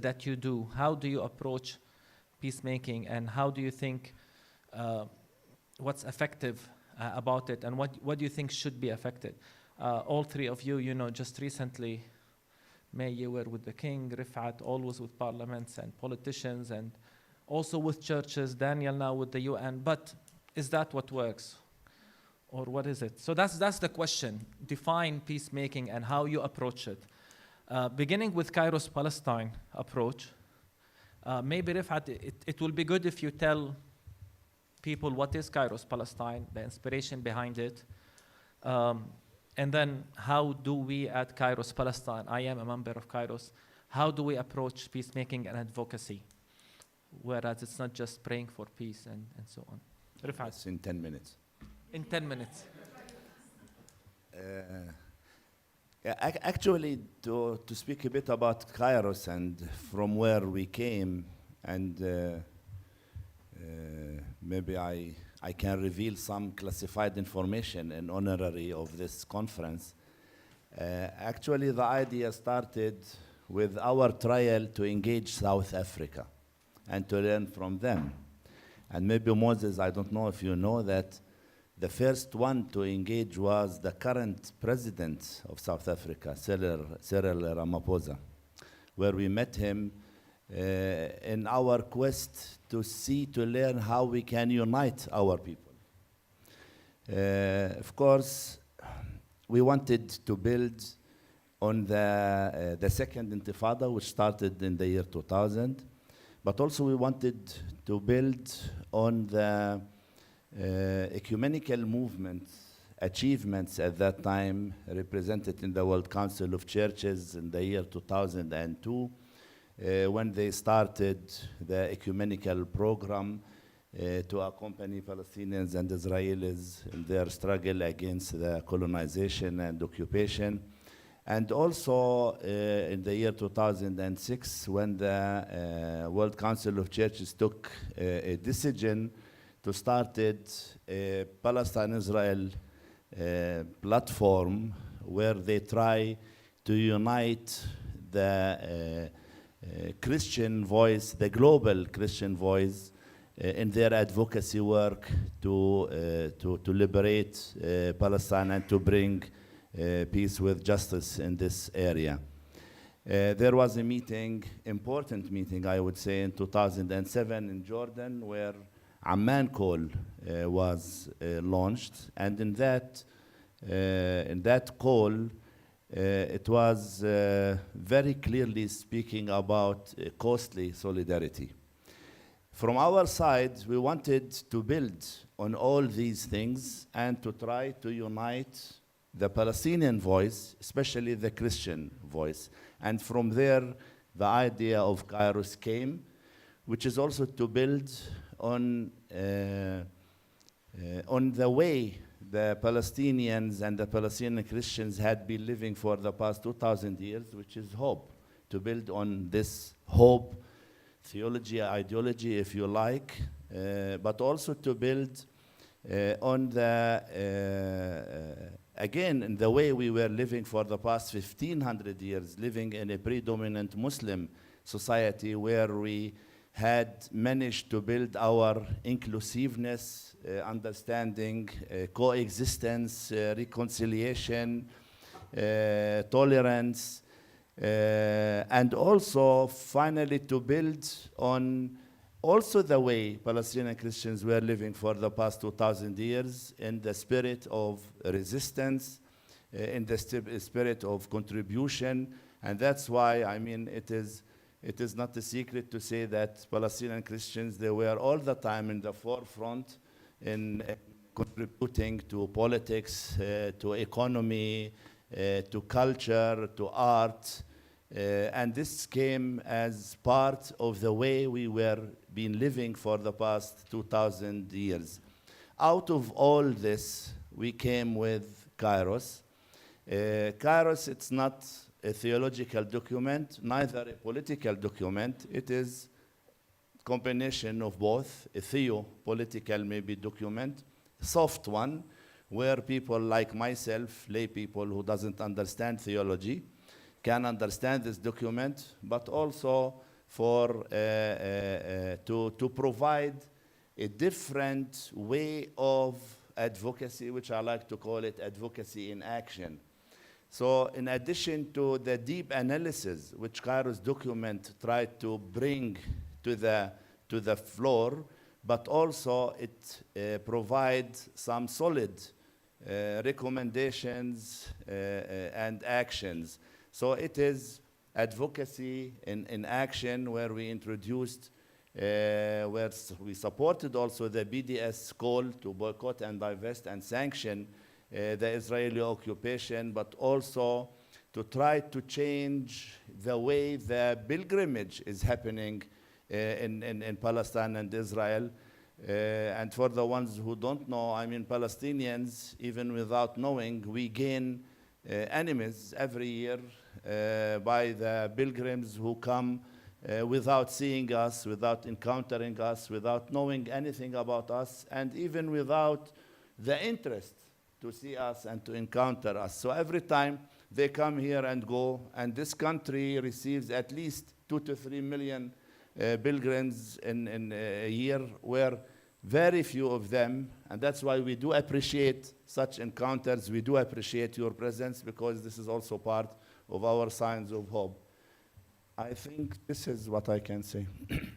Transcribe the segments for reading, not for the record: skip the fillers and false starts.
that you do, how do you approach peacemaking, and how do you think what's effective about it, and what do you think should be affected? All three of you, just recently, May, you were with the king, Rifat always with parliaments and politicians, and also with churches, Daniel now with the UN. But is that what works? Or what is it? So that's the question. Define peacemaking and how you approach it. Beginning with Kairos Palestine approach, maybe Rifat, it will be good if you tell people what is Kairos Palestine, the inspiration behind it, and then how do we at Kairos Palestine, I am a member of Kairos, how do we approach peacemaking and advocacy? Whereas it's not just praying for peace and so on. Rifat. It's in 10 minutes. In 10 minutes. Actually, to speak a bit about Kairos and from where we came, and maybe I can reveal some classified information in honorary of this conference. Actually, the idea started with our trial to engage South Africa and to learn from them. And maybe Moses, I don't know if you know that the first one to engage was the current president of South Africa, Cyril Ramaphosa, where we met him in our quest to learn how we can unite our people. Of course, we wanted to build on the second intifada, which started in the year 2000, but also we wanted to build on the ecumenical movement achievements at that time represented in the World Council of Churches in the year 2002, when they started the ecumenical program to accompany Palestinians and Israelis in their struggle against the colonization and occupation. And also in the year 2006, when the World Council of Churches took a decision to start a Palestine-Israel platform where they try to unite the Christian voice, the global Christian voice, in their advocacy work to liberate Palestine and to bring peace with justice in this area. There was a meeting, important meeting, I would say, in 2007 in Jordan, where Amman Call was launched, and in that call, it was very clearly speaking about costly solidarity. From our side, we wanted to build on all these things and to try to unite the Palestinian voice, especially the Christian voice. And from there, the idea of Kairos came, which is also to build on the way the Palestinians and the Palestinian Christians had been living for the past 2,000 years, which is hope, to build on this hope, theology, ideology, if you like, but also to build on the, again, in the way we were living for the past 1,500 years, living in a predominant Muslim society where we had managed to build our inclusiveness, understanding, coexistence, reconciliation, tolerance, and also finally to build on also the way Palestinian Christians were living for the past 2,000 years in the spirit of resistance, in the spirit of contribution. And that's why, I mean, it is not a secret to say that Palestinian Christians, they were all the time in the forefront in contributing to politics, to economy, to culture, to art. And this came as part of the way we were been living for the past 2,000 years. Out of all this, we came with Kairos. Kairos, it's not a theological document, neither a political document. It is a combination of both, a theo-political maybe document, soft one, where people like myself, lay people who doesn't understand theology, can understand this document, but also for to provide a different way of advocacy, which I like to call it advocacy in action. So in addition to the deep analysis which Cairo's document tried to bring to the floor, but also it provides some solid recommendations and actions. So it is advocacy in action, where we introduced, where we supported also the BDS call to boycott and divest and sanction the Israeli occupation, but also to try to change the way the pilgrimage is happening in Palestine and Israel. And for the ones who don't know, I mean, Palestinians, even without knowing, we gain enemies every year by the pilgrims who come without seeing us, without encountering us, without knowing anything about us, and even without the interest to see us and to encounter us. So every time they come here and go, and this country receives at least 2 to 3 million pilgrims in a year, where very few of them, and that's why we do appreciate such encounters. We do appreciate your presence, because this is also part of our signs of hope. I think this is what I can say. It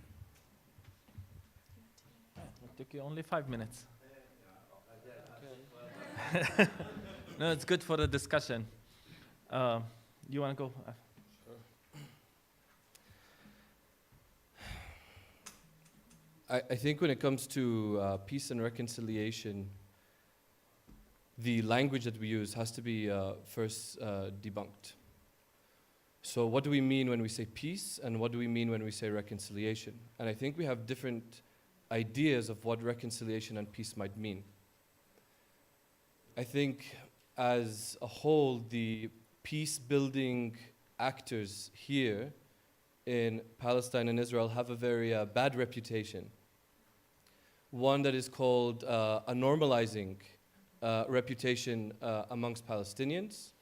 took you only 5 minutes. No, it's good for the discussion. You want to go? I think when it comes to peace and reconciliation, the language that we use has to be first debunked. So what do we mean when we say peace, and what do we mean when we say reconciliation? And I think we have different ideas of what reconciliation and peace might mean. I think as a whole, the peace-building actors here in Palestine and Israel have a very bad reputation. One that is called a normalizing reputation amongst Palestinians,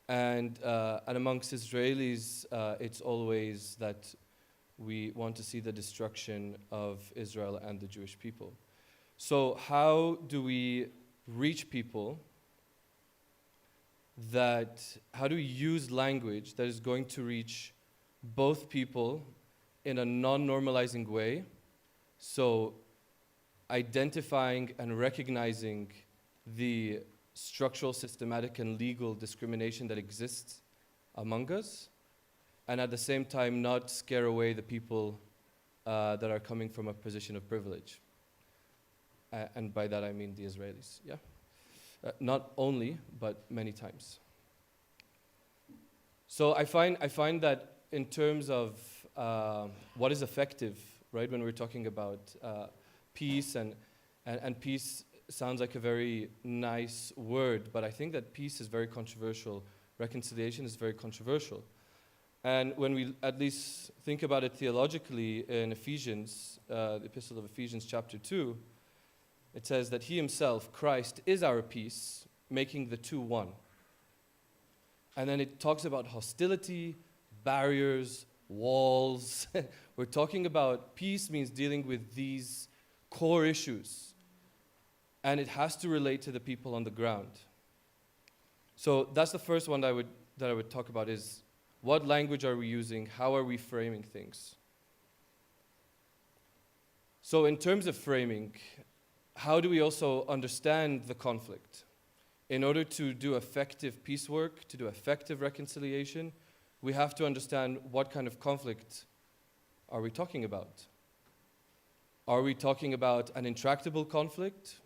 and amongst Israelis, it's always that we want to see the destruction of Israel and the Jewish people. So how do we reach people how do we use language that is going to reach both people in a non-normalizing way? So identifying and recognizing the structural, systematic, and legal discrimination that exists among us, and at the same time not scare away the people that are coming from a position of privilege. And by that I mean the Israelis, yeah? Not only, but many times. So I find that in terms of what is effective, right, when we're talking about peace, and peace sounds like a very nice word, but I think that peace is very controversial. Reconciliation is very controversial. And when we at least think about it theologically in Ephesians, the Epistle of Ephesians chapter 2, it says that he himself, Christ, is our peace, making the two one. And then it talks about hostility, barriers, walls. We're talking about peace means dealing with these core issues. And it has to relate to the people on the ground. So that's the first one that I would talk about, is what language are we using? How are we framing things? So in terms of framing, how do we also understand the conflict? In order to do effective peace work, to do effective reconciliation, we have to understand what kind of conflict are we talking about. Are we talking about an intractable conflict,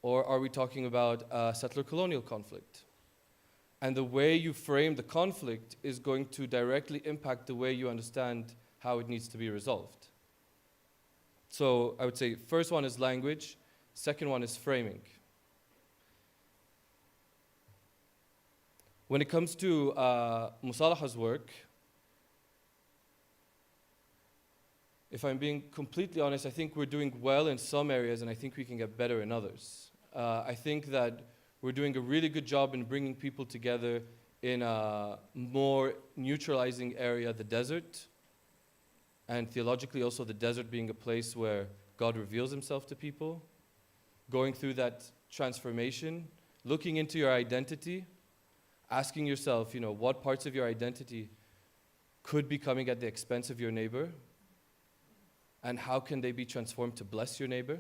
or are we talking about a settler-colonial conflict? And the way you frame the conflict is going to directly impact the way you understand how it needs to be resolved. So I would say first one is language, second one is framing. When it comes to Musalaha's work, if I'm being completely honest, I think we're doing well in some areas, and I think we can get better in others. I think that we're doing a really good job in bringing people together in a more neutralizing area, the desert. and theologically also the desert being a place where God reveals himself to people, going through that transformation, looking into your identity, asking yourself, what parts of your identity could be coming at the expense of your neighbor, and how can they be transformed to bless your neighbor?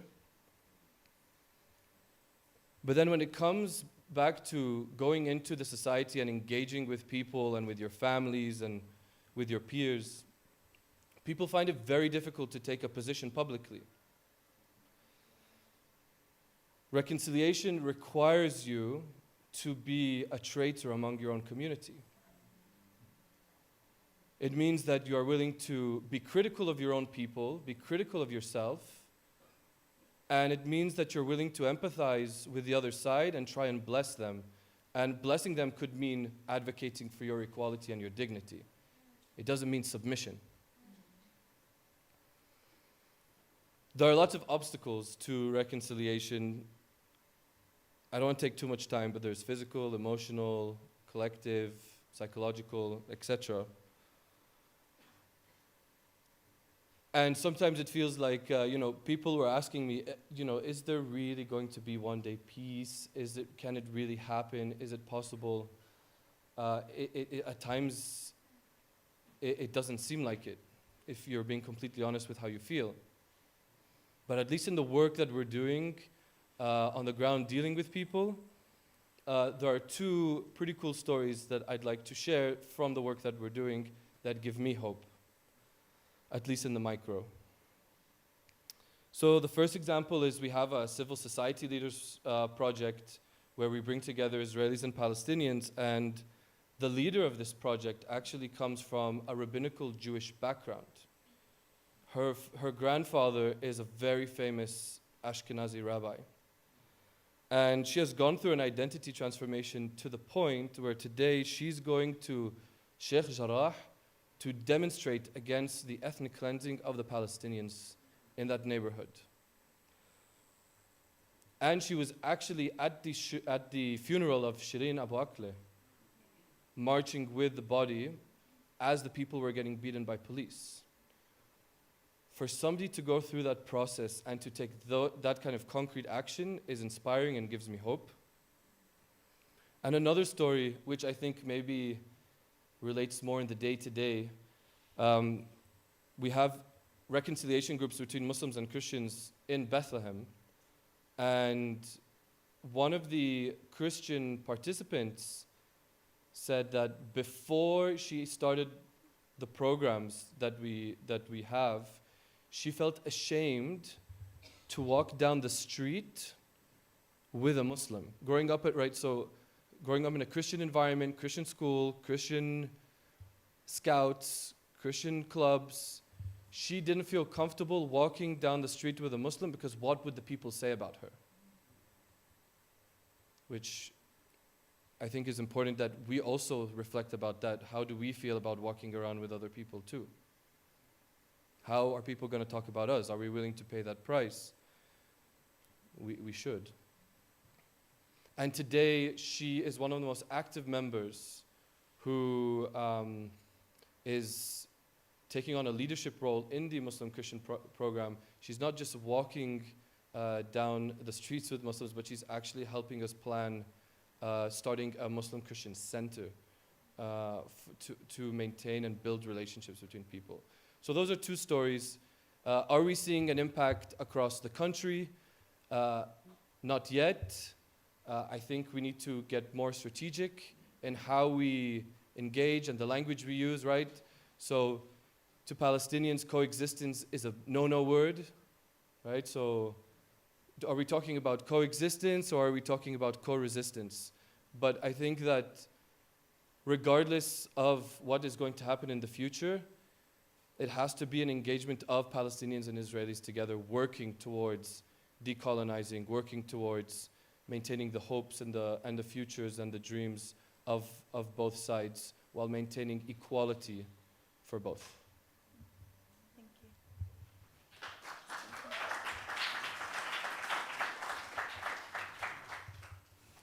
But then when it comes back to going into the society and engaging with people and with your families and with your peers, people find it very difficult to take a position publicly. Reconciliation requires you to be a traitor among your own community. It means that you are willing to be critical of your own people, be critical of yourself, and it means that you're willing to empathize with the other side and try and bless them. And blessing them could mean advocating for your equality and your dignity. It doesn't mean submission. There are lots of obstacles to reconciliation. I don't want to take too much time, but there's physical, emotional, collective, psychological, etc. And sometimes it feels like, people were asking me, is there really going to be one day peace? Can it really happen? Is it possible? At times, it doesn't seem like it, if you're being completely honest with how you feel. But at least in the work that we're doing on the ground dealing with people, there are two pretty cool stories that I'd like to share from the work that we're doing that give me hope, at least in the micro. So the first example is we have a civil society leaders project where we bring together Israelis and Palestinians, and the leader of this project actually comes from a rabbinical Jewish background. Her grandfather is a very famous Ashkenazi rabbi. And she has gone through an identity transformation to the point where today she's going to Sheikh Jarrah to demonstrate against the ethnic cleansing of the Palestinians in that neighborhood. And she was actually at the funeral of Shireen Abu Akleh, marching with the body as the people were getting beaten by police. For somebody to go through that process and to take that kind of concrete action is inspiring and gives me hope. And another story, which I think maybe relates more in the day-to-day, we have reconciliation groups between Muslims and Christians in Bethlehem. And one of the Christian participants said that before she started the programs that we have, she felt ashamed to walk down the street with a Muslim. Growing up in a Christian environment, Christian school, Christian scouts, Christian clubs, she didn't feel comfortable walking down the street with a Muslim because what would the people say about her? Which I think is important that we also reflect about that. How do we feel about walking around with other people too? How are people going to talk about us? Are we willing to pay that price? We should. And today, she is one of the most active members who is taking on a leadership role in the Muslim Christian program. She's not just walking down the streets with Muslims, but she's actually helping us plan starting a Muslim Christian center to maintain and build relationships between people. So those are two stories. Are we seeing an impact across the country? Not yet. I think we need to get more strategic in how we engage and the language we use, right? So to Palestinians, coexistence is a no-no word, right? So are we talking about coexistence or are we talking about co-resistance? But I think that regardless of what is going to happen in the future, it has to be an engagement of Palestinians and Israelis together, working towards decolonizing, working towards maintaining the hopes and the futures and the dreams of both sides, while maintaining equality for both. Thank you.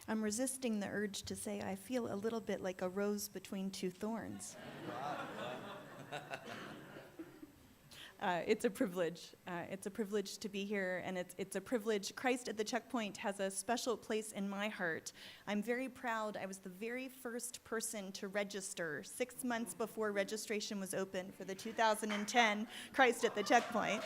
I'm resisting the urge to say I feel a little bit like a rose between two thorns. It's a privilege. It's a privilege to be here, and it's a privilege. Christ at the Checkpoint has a special place in my heart. I'm very proud. I was the very first person to register 6 months before registration was open for the 2010 Christ at the Checkpoint.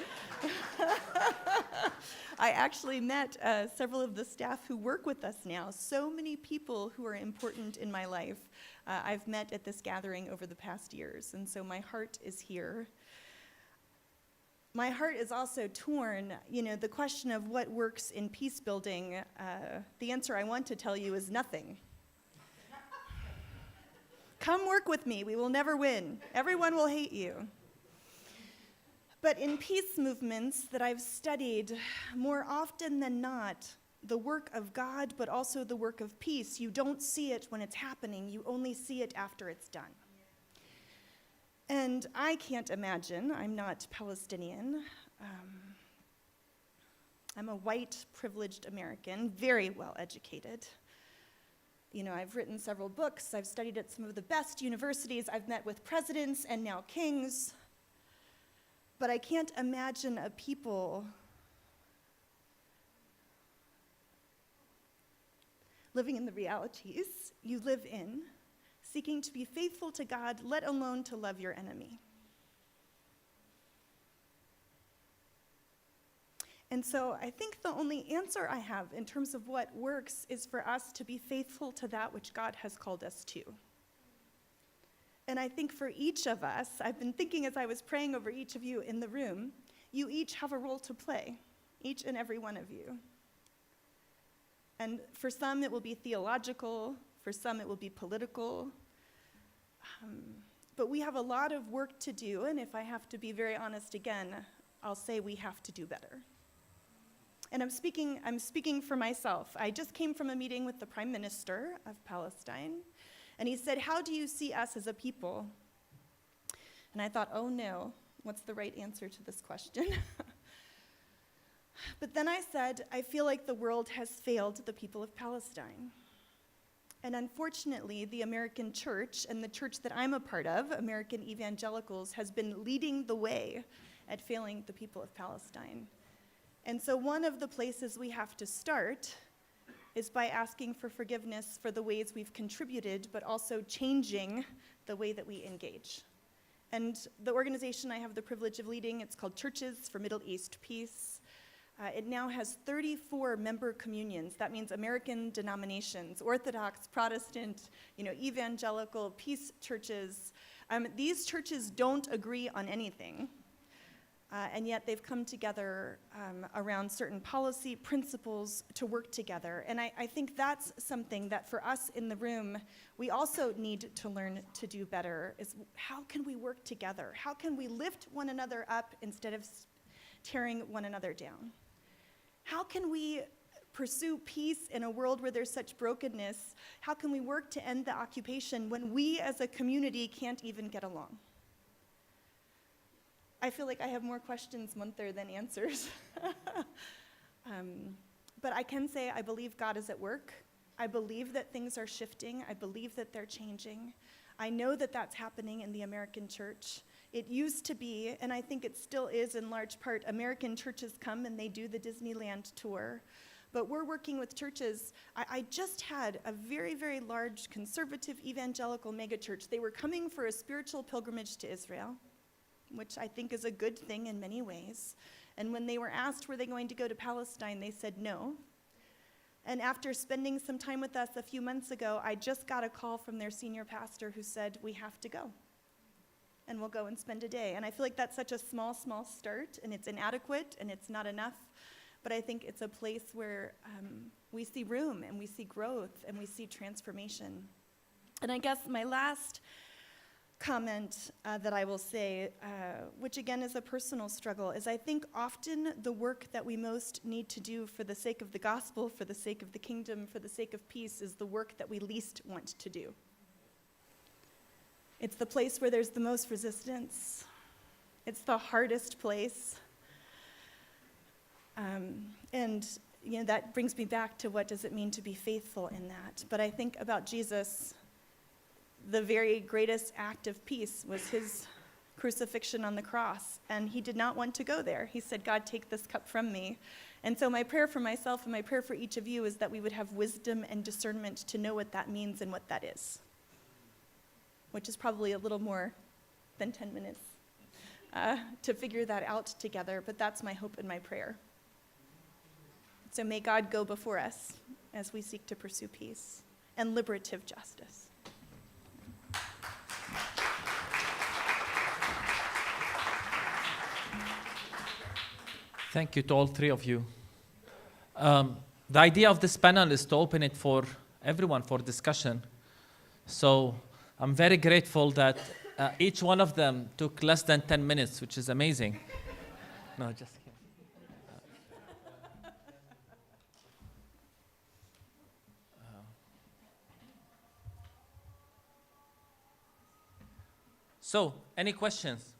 I actually met several of the staff who work with us now. So many people who are important in my life I've met at this gathering over the past years, and so my heart is here. My heart is also torn. You know, the question of what works in peace building, the answer I want to tell you is nothing. Come work with me, we will never win. Everyone will hate you. But in peace movements that I've studied, more often than not, the work of God, but also the work of peace, you don't see it when it's happening, you only see it after it's done. And I can't imagine, I'm not Palestinian, I'm a white, privileged American, very well educated. You know, I've written several books, I've studied at some of the best universities, I've met with presidents and now kings, but I can't imagine a people living in the realities you live in, seeking to be faithful to God, let alone to love your enemy. And so I think the only answer I have in terms of what works is for us to be faithful to that which God has called us to. And I think for each of us, I've been thinking as I was praying over each of you in the room, you each have a role to play, each and every one of you. And for some it will be theological, for some it will be political, but we have a lot of work to do, and if I have to be very honest again, I'll say we have to do better. And I'm speaking for myself. I just came from a meeting with the Prime Minister of Palestine, and he said, "How do you see us as a people?" And I thought, oh no, what's the right answer to this question? But then I said, I feel like the world has failed the people of Palestine. And unfortunately, the American church, and the church that I'm a part of, American Evangelicals, has been leading the way at failing the people of Palestine. And so one of the places we have to start is by asking for forgiveness for the ways we've contributed, but also changing the way that we engage. And the organization I have the privilege of leading, it's called Churches for Middle East Peace. It now has 34 member communions. That means American denominations, Orthodox, Protestant, evangelical, peace churches. These churches don't agree on anything, and yet they've come together around certain policy principles to work together. And I think that's something that for us in the room, we also need to learn to do better, is how can we work together? How can we lift one another up instead of tearing one another down? How can we pursue peace in a world where there's such brokenness? How can we work to end the occupation when we as a community can't even get along? I feel like I have more questions, Munther, than answers. But I can say I believe God is at work. I believe that things are shifting. I believe that they're changing. I know that that's happening in the American church. It used to be, and I think it still is in large part, American churches come and they do the Disneyland tour. But we're working with churches. I just had a very, very large conservative evangelical megachurch. They were coming for a spiritual pilgrimage to Israel, which I think is a good thing in many ways. And when they were asked, were they going to go to Palestine, they said no. And after spending some time with us a few months ago, I just got a call from their senior pastor who said, we have to go. And we'll go and spend a day. And I feel like that's such a small, small start, and it's inadequate, and it's not enough. But I think it's a place where we see room, and we see growth, and we see transformation. And I guess my last comment that I will say, which again is a personal struggle, is I think often the work that we most need to do for the sake of the gospel, for the sake of the kingdom, for the sake of peace, is the work that we least want to do. It's the place where there's the most resistance. It's the hardest place. And that brings me back to what does it mean to be faithful in that. But I think about Jesus, the very greatest act of peace was his crucifixion on the cross, and he did not want to go there. He said, God, take this cup from me. And so my prayer for myself and my prayer for each of you is that we would have wisdom and discernment to know what that means and what that is, which is probably a little more than 10 minutes to figure that out together, but that's my hope and my prayer. So may God go before us as we seek to pursue peace and liberative justice. Thank you to all three of you. The idea of this panel is to open it for everyone for discussion. So I'm very grateful that each one of them took less than 10 minutes, which is amazing. No, just kidding. So, any questions?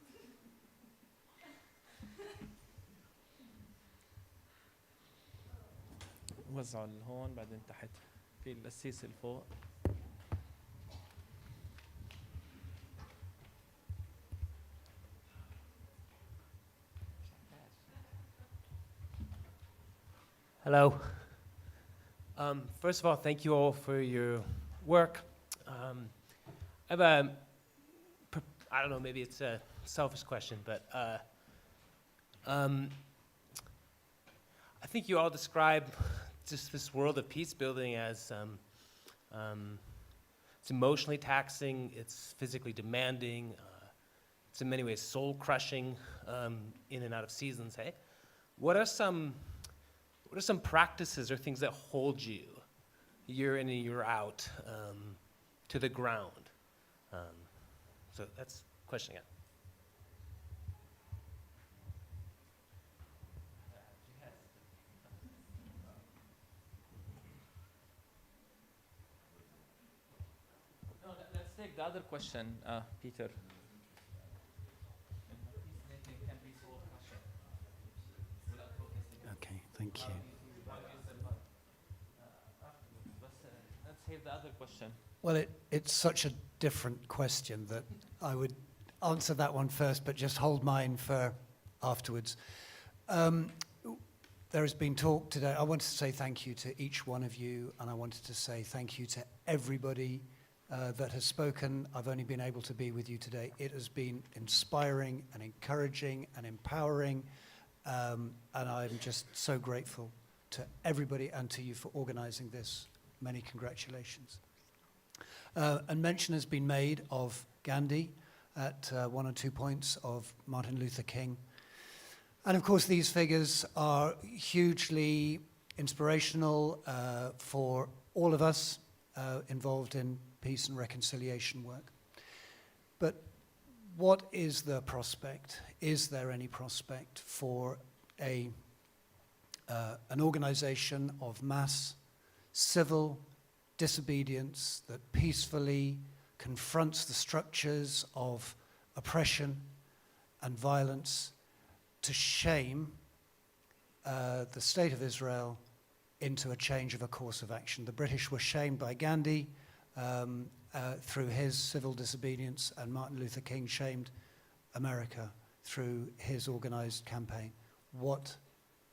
وزعوا هون بعدين تحت في القسيس الفوق. Hello. First of all, thank you all for your work. I have I don't know, maybe it's a selfish question, but I think you all describe just this world of peace building as it's emotionally taxing, it's physically demanding, it's in many ways soul crushing, in and out of seasons. Hey, what are some practices or things that hold you year in and year out to the ground? So that's the question again. No, let's take the other question, Peter. Okay, thank you. Let's hear the other question. Well, it's such a different question that I would answer that one first, but just hold mine for afterwards. There has been talk today. I wanted to say thank you to each one of you, and I wanted to say thank you to everybody that has spoken. I've only been able to be with you today. It has been inspiring and encouraging and empowering, and I'm just so grateful to everybody and to you for organizing this. Many congratulations. And mention has been made of Gandhi at 1 or 2 points, of Martin Luther King. And of course, these figures are hugely inspirational for all of us involved in peace and reconciliation work. But what is the prospect? Is there any prospect for an organization of mass civil disobedience that peacefully confronts the structures of oppression and violence to shame the state of Israel into a change of a course of action? The British were shamed by Gandhi through his civil disobedience, and Martin Luther King shamed America through his organized campaign. What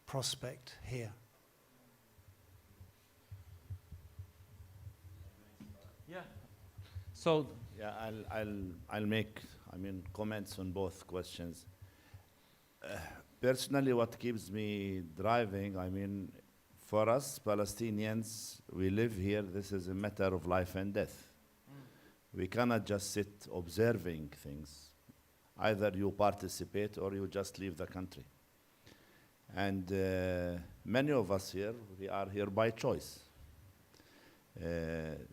prospect here? Yeah. So Yeah, I'll make, comments on both questions. Personally, what keeps me driving, for us Palestinians, we live here, this is a matter of life and death. We cannot just sit observing things. Either you participate or you just leave the country. And many of us here, we are here by choice.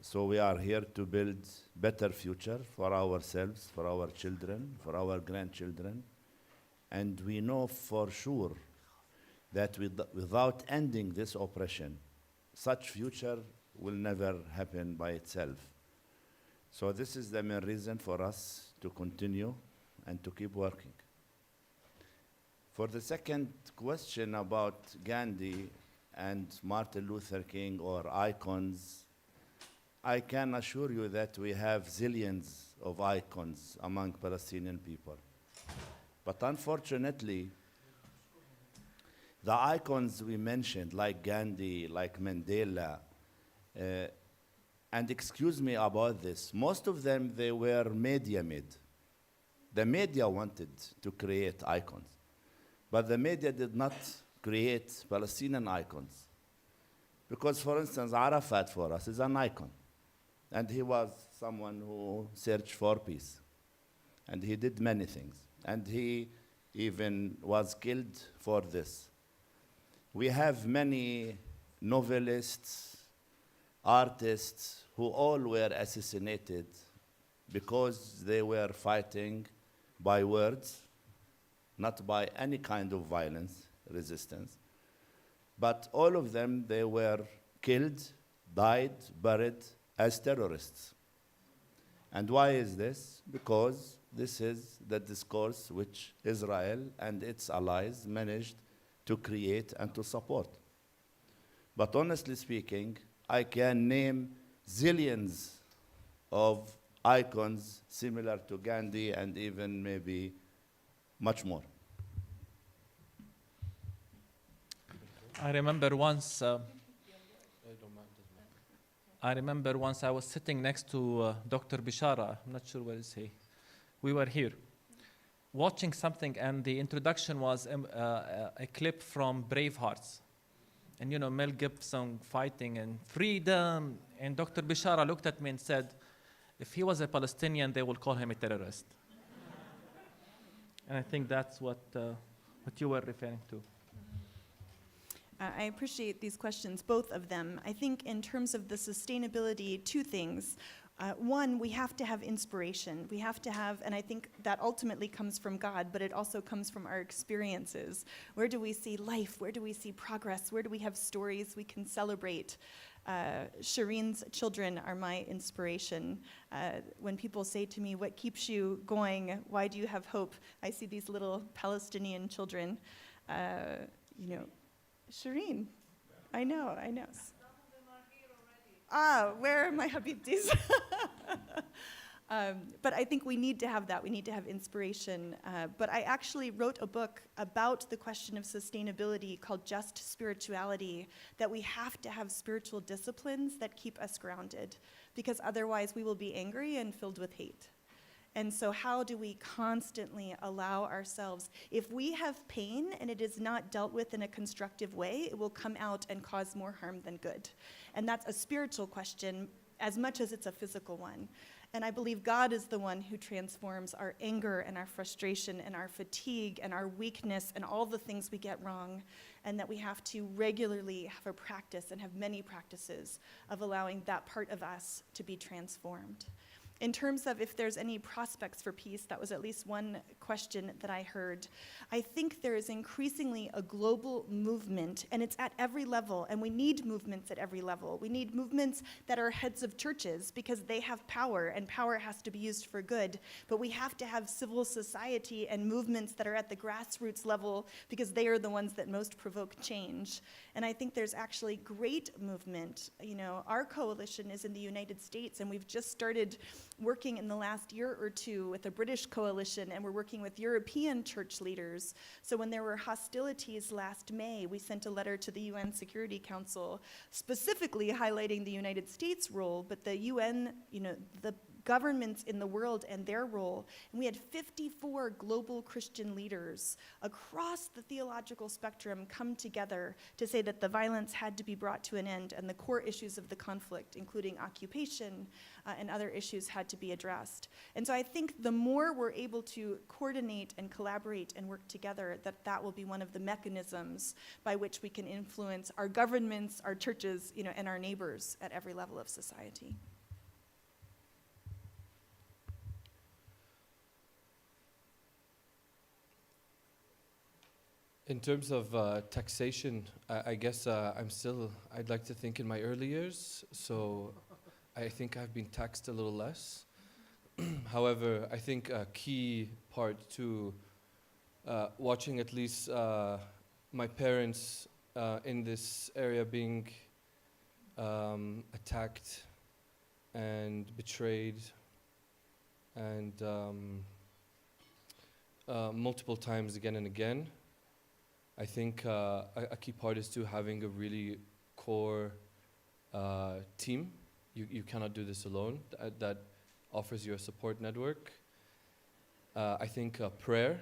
So we are here to build better future for ourselves, for our children, for our grandchildren. And we know for sure that without ending this oppression, such future will never happen by itself. So this is the main reason for us to continue and to keep working. For the second question about Gandhi and Martin Luther King or icons, I can assure you that we have zillions of icons among Palestinian people. But unfortunately, the icons we mentioned, like Gandhi, like Mandela, and excuse me about this, most of them, they were media made. The media wanted to create icons, but the media did not create Palestinian icons. Because, for instance, Arafat for us is an icon. And he was someone who searched for peace. And he did many things. And he even was killed for this. We have many novelists, artists, who all were assassinated because they were fighting by words, not by any kind of violence, resistance. But all of them, they were killed, died, buried as terrorists. And why is this? Because this is the discourse which Israel and its allies managed to create and to support. But honestly speaking, I can name zillions of icons similar to Gandhi and even maybe much more. I remember once I was sitting next to Dr. Bishara. I'm not sure where is he. We were here watching something, and the introduction was a clip from Bravehearts. And you know, Mel Gibson fighting and freedom. And Dr. Bishara looked at me and said, if he was a Palestinian, they will call him a terrorist. And I think that's what you were referring to. I appreciate these questions, both of them. I think in terms of the sustainability, two things. One, we have to have inspiration. We have to have, and I think that ultimately comes from God, but it also comes from our experiences. Where do we see life? Where do we see progress? Where do we have stories we can celebrate? Shireen's children are my inspiration. When people say to me, what keeps you going? Why do you have hope? I see these little Palestinian children. Shireen, I know. Where are my habibtis? But I think we need to have that. We need to have inspiration. But I actually wrote a book about the question of sustainability called Just Spirituality, that we have to have spiritual disciplines that keep us grounded, because otherwise we will be angry and filled with hate. And so how do we constantly allow ourselves, if we have pain and it is not dealt with in a constructive way, it will come out and cause more harm than good. And that's a spiritual question as much as it's a physical one. And I believe God is the one who transforms our anger and our frustration and our fatigue and our weakness and all the things we get wrong, and that we have to regularly have a practice and have many practices of allowing that part of us to be transformed. In terms of if there's any prospects for peace, that was at least one question that I heard. I think there is increasingly a global movement, and it's at every level, and we need movements at every level. We need movements that are heads of churches because they have power, and power has to be used for good. But we have to have civil society and movements that are at the grassroots level because they are the ones that most provoke change. And I think there's actually great movement. You know, our coalition is in the United States, and we've just started working in the last year or two with a British coalition, and we're working with European church leaders. So when there were hostilities last May, we sent a letter to the UN Security Council specifically highlighting the United States role, but the UN, the governments in the world and their role. And we had 54 global Christian leaders across the theological spectrum come together to say that the violence had to be brought to an end, and the core issues of the conflict, including occupation and other issues, had to be addressed. And so I think the more we're able to coordinate and collaborate and work together, that will be one of the mechanisms by which we can influence our governments, our churches, and our neighbors at every level of society. In terms of taxation, I guess I'd like to think in my early years, so I think I've been taxed a little less. However, I think a key part to watching at least my parents in this area being attacked and betrayed and multiple times again and again. I think a key part is to having a really core team. You cannot do this alone. That offers you a support network. I think prayer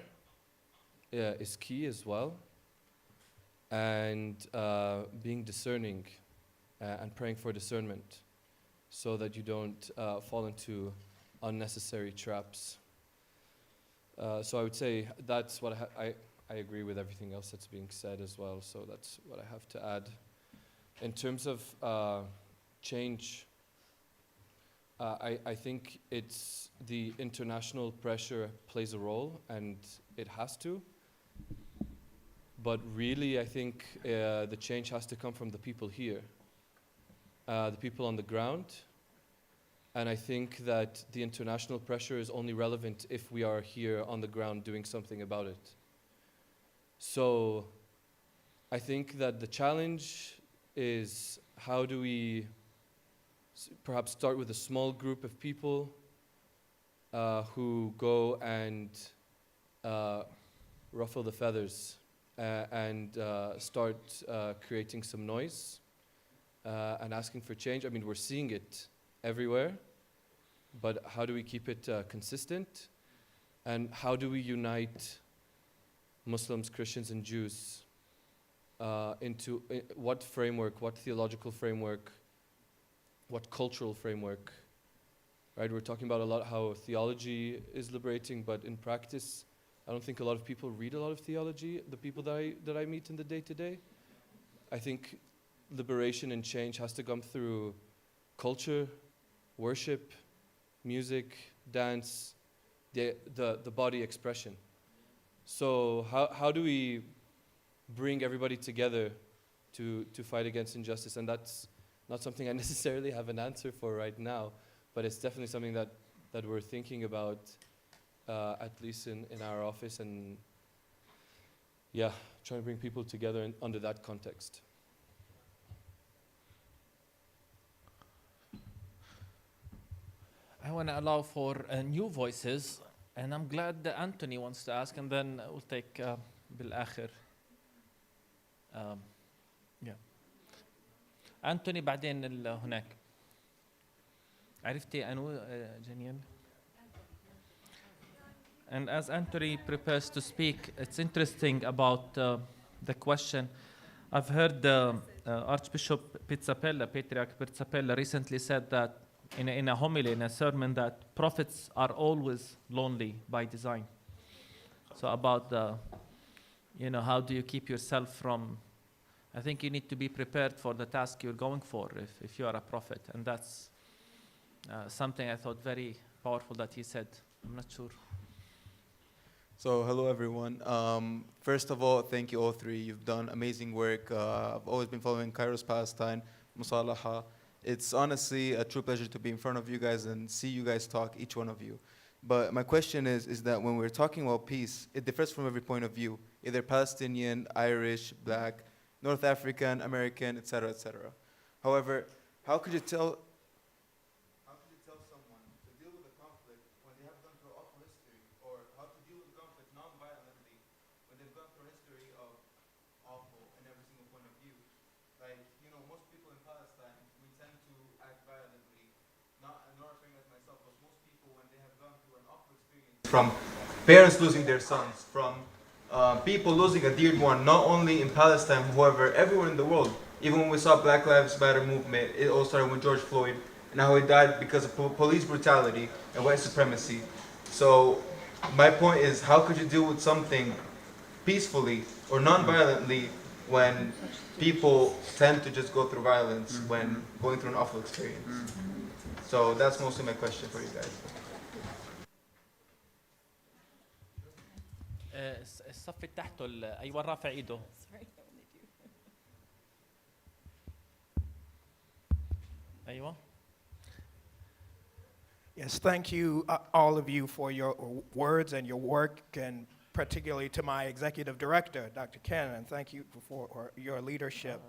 is key as well. And being discerning and praying for discernment so that you don't fall into unnecessary traps. So I would say that's what I agree with everything else that's being said as well, so that's what I have to add. In terms of change, I think it's the international pressure plays a role, and it has to. But really, I think the change has to come from the people here, the people on the ground. And I think that the international pressure is only relevant if we are here on the ground doing something about it. So I think that the challenge is, how do we perhaps start with a small group of people who go and ruffle the feathers and start creating some noise and asking for change. I mean, we're seeing it everywhere, but how do we keep it consistent? And how do we unite Muslims, Christians, and Jews into what framework, what theological framework, what cultural framework? Right, we're talking about a lot how theology is liberating, but in practice, I don't think a lot of people read a lot of theology, the people that I meet in the day-to-day. I think liberation and change has to come through culture, worship, music, dance, the body expression. So how do we bring everybody together to fight against injustice? And that's not something I necessarily have an answer for right now, but it's definitely something that we're thinking about, at least in our office, and yeah, trying to bring people together under that context. I want to allow for new voices, and I'm glad that Anthony wants to ask, and then we'll take بالآخر. Yeah. أنتوني بعدين هناك. عرفتي أنو جنيل? And as Anthony prepares to speak, it's interesting about the question. I've heard Archbishop Patriarch Pizzapella recently said that in a homily, in a sermon, that prophets are always lonely by design. So about how do you keep yourself from, I think you need to be prepared for the task you're going for if you are a prophet. And that's something I thought very powerful that he said. I'm not sure. So hello everyone. First of all, thank you all three. You've done amazing work. I've always been following Kairos Palestine, Musalaha. It's honestly a true pleasure to be in front of you guys and see you guys talk, each one of you. But my question is that when we're talking about peace, it differs from every point of view, either Palestinian, Irish, Black, North African, American, etc., etc. However, how could you tell someone to deal with a conflict when they have gone through awful history, or how to deal with conflict non-violently when they've gone through a history of awful in every single point of view? Like, most people in Palestine, we tend to act violently, not referring as myself, but most people, when they have gone through an awful experience, from parents losing their sons, from people losing a dear one, not only in Palestine, however, everywhere in the world. Even when we saw Black Lives Matter movement, it all started with George Floyd, and how he died because of police brutality and white supremacy. So my point is, how could you deal with something peacefully or non-violently when people tend to just go through violence when going through an awful experience? So that's mostly my question for you guys. الصف تحته أيوة رافع إيده. أيوة. Yes, thank you, all of you, for your words and your work, and particularly to my executive director, Dr. Ken, and thank you for your leadership.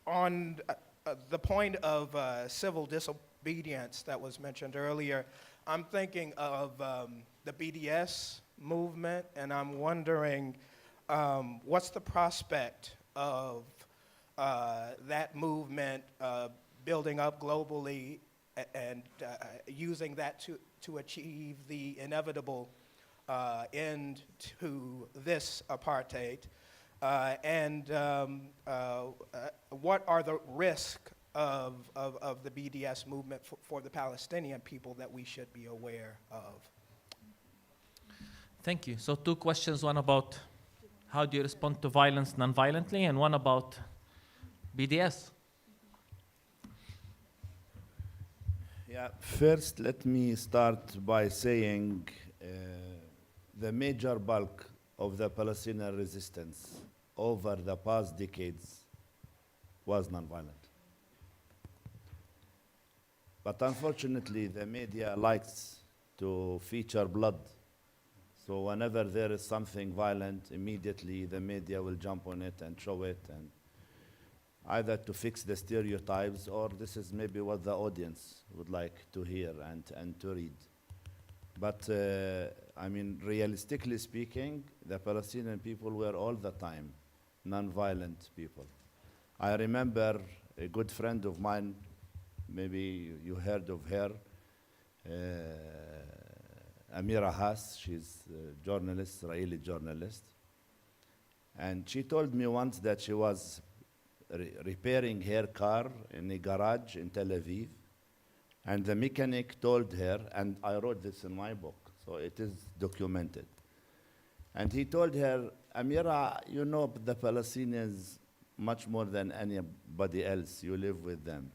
On the point of civil disobedience that was mentioned earlier, I'm thinking of the BDS movement, and I'm wondering what's the prospect of that movement building up globally and using that to achieve the inevitable end to this apartheid? What are the risks of the BDS movement for the Palestinian people that we should be aware of? Thank you. So 2 questions, one about how do you respond to violence non-violently, and one about BDS. Yeah, first let me start by saying the major bulk of the Palestinian resistance over the past decades was nonviolent. But unfortunately, the media likes to feature blood. So whenever there is something violent, immediately the media will jump on it and show it, and either to fix the stereotypes, or this is maybe what the audience would like to hear and to read. But I mean, realistically speaking, the Palestinian people were all the time non-violent people. I remember a good friend of mine, maybe you heard of her, Amira Haas. She's a journalist, Israeli journalist. And she told me once that she was repairing her car in a garage in Tel Aviv. And the mechanic told her, and I wrote this in my book, so it is documented. And he told her, Amira, you know the Palestinians much more than anybody else. You live with them.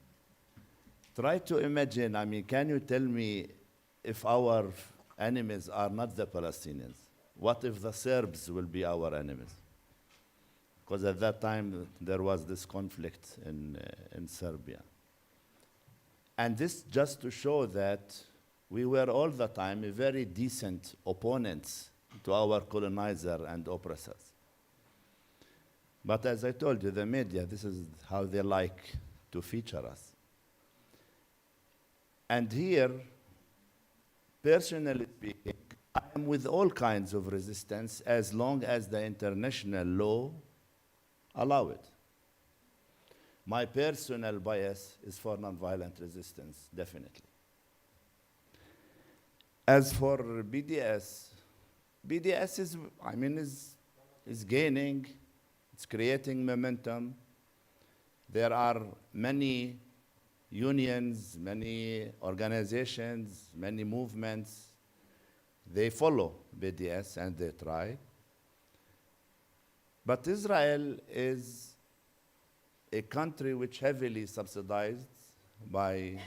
Try to imagine, I mean, can you tell me if our enemies are not the Palestinians? What if the Serbs will be our enemies? Because at that time, there was this conflict in Serbia. And this just to show that we were all the time very decent opponents to our colonizer and oppressors. But as I told you, the media, this is how they like to feature us. And here, personally speaking, I am with all kinds of resistance as long as the international law allow it. My personal bias is for nonviolent resistance, definitely. As for BDS, BDS is, I mean, is gaining, it's creating momentum. There are many unions, many organizations, many movements. They follow BDS and they try. But Israel is a country which heavily subsidized by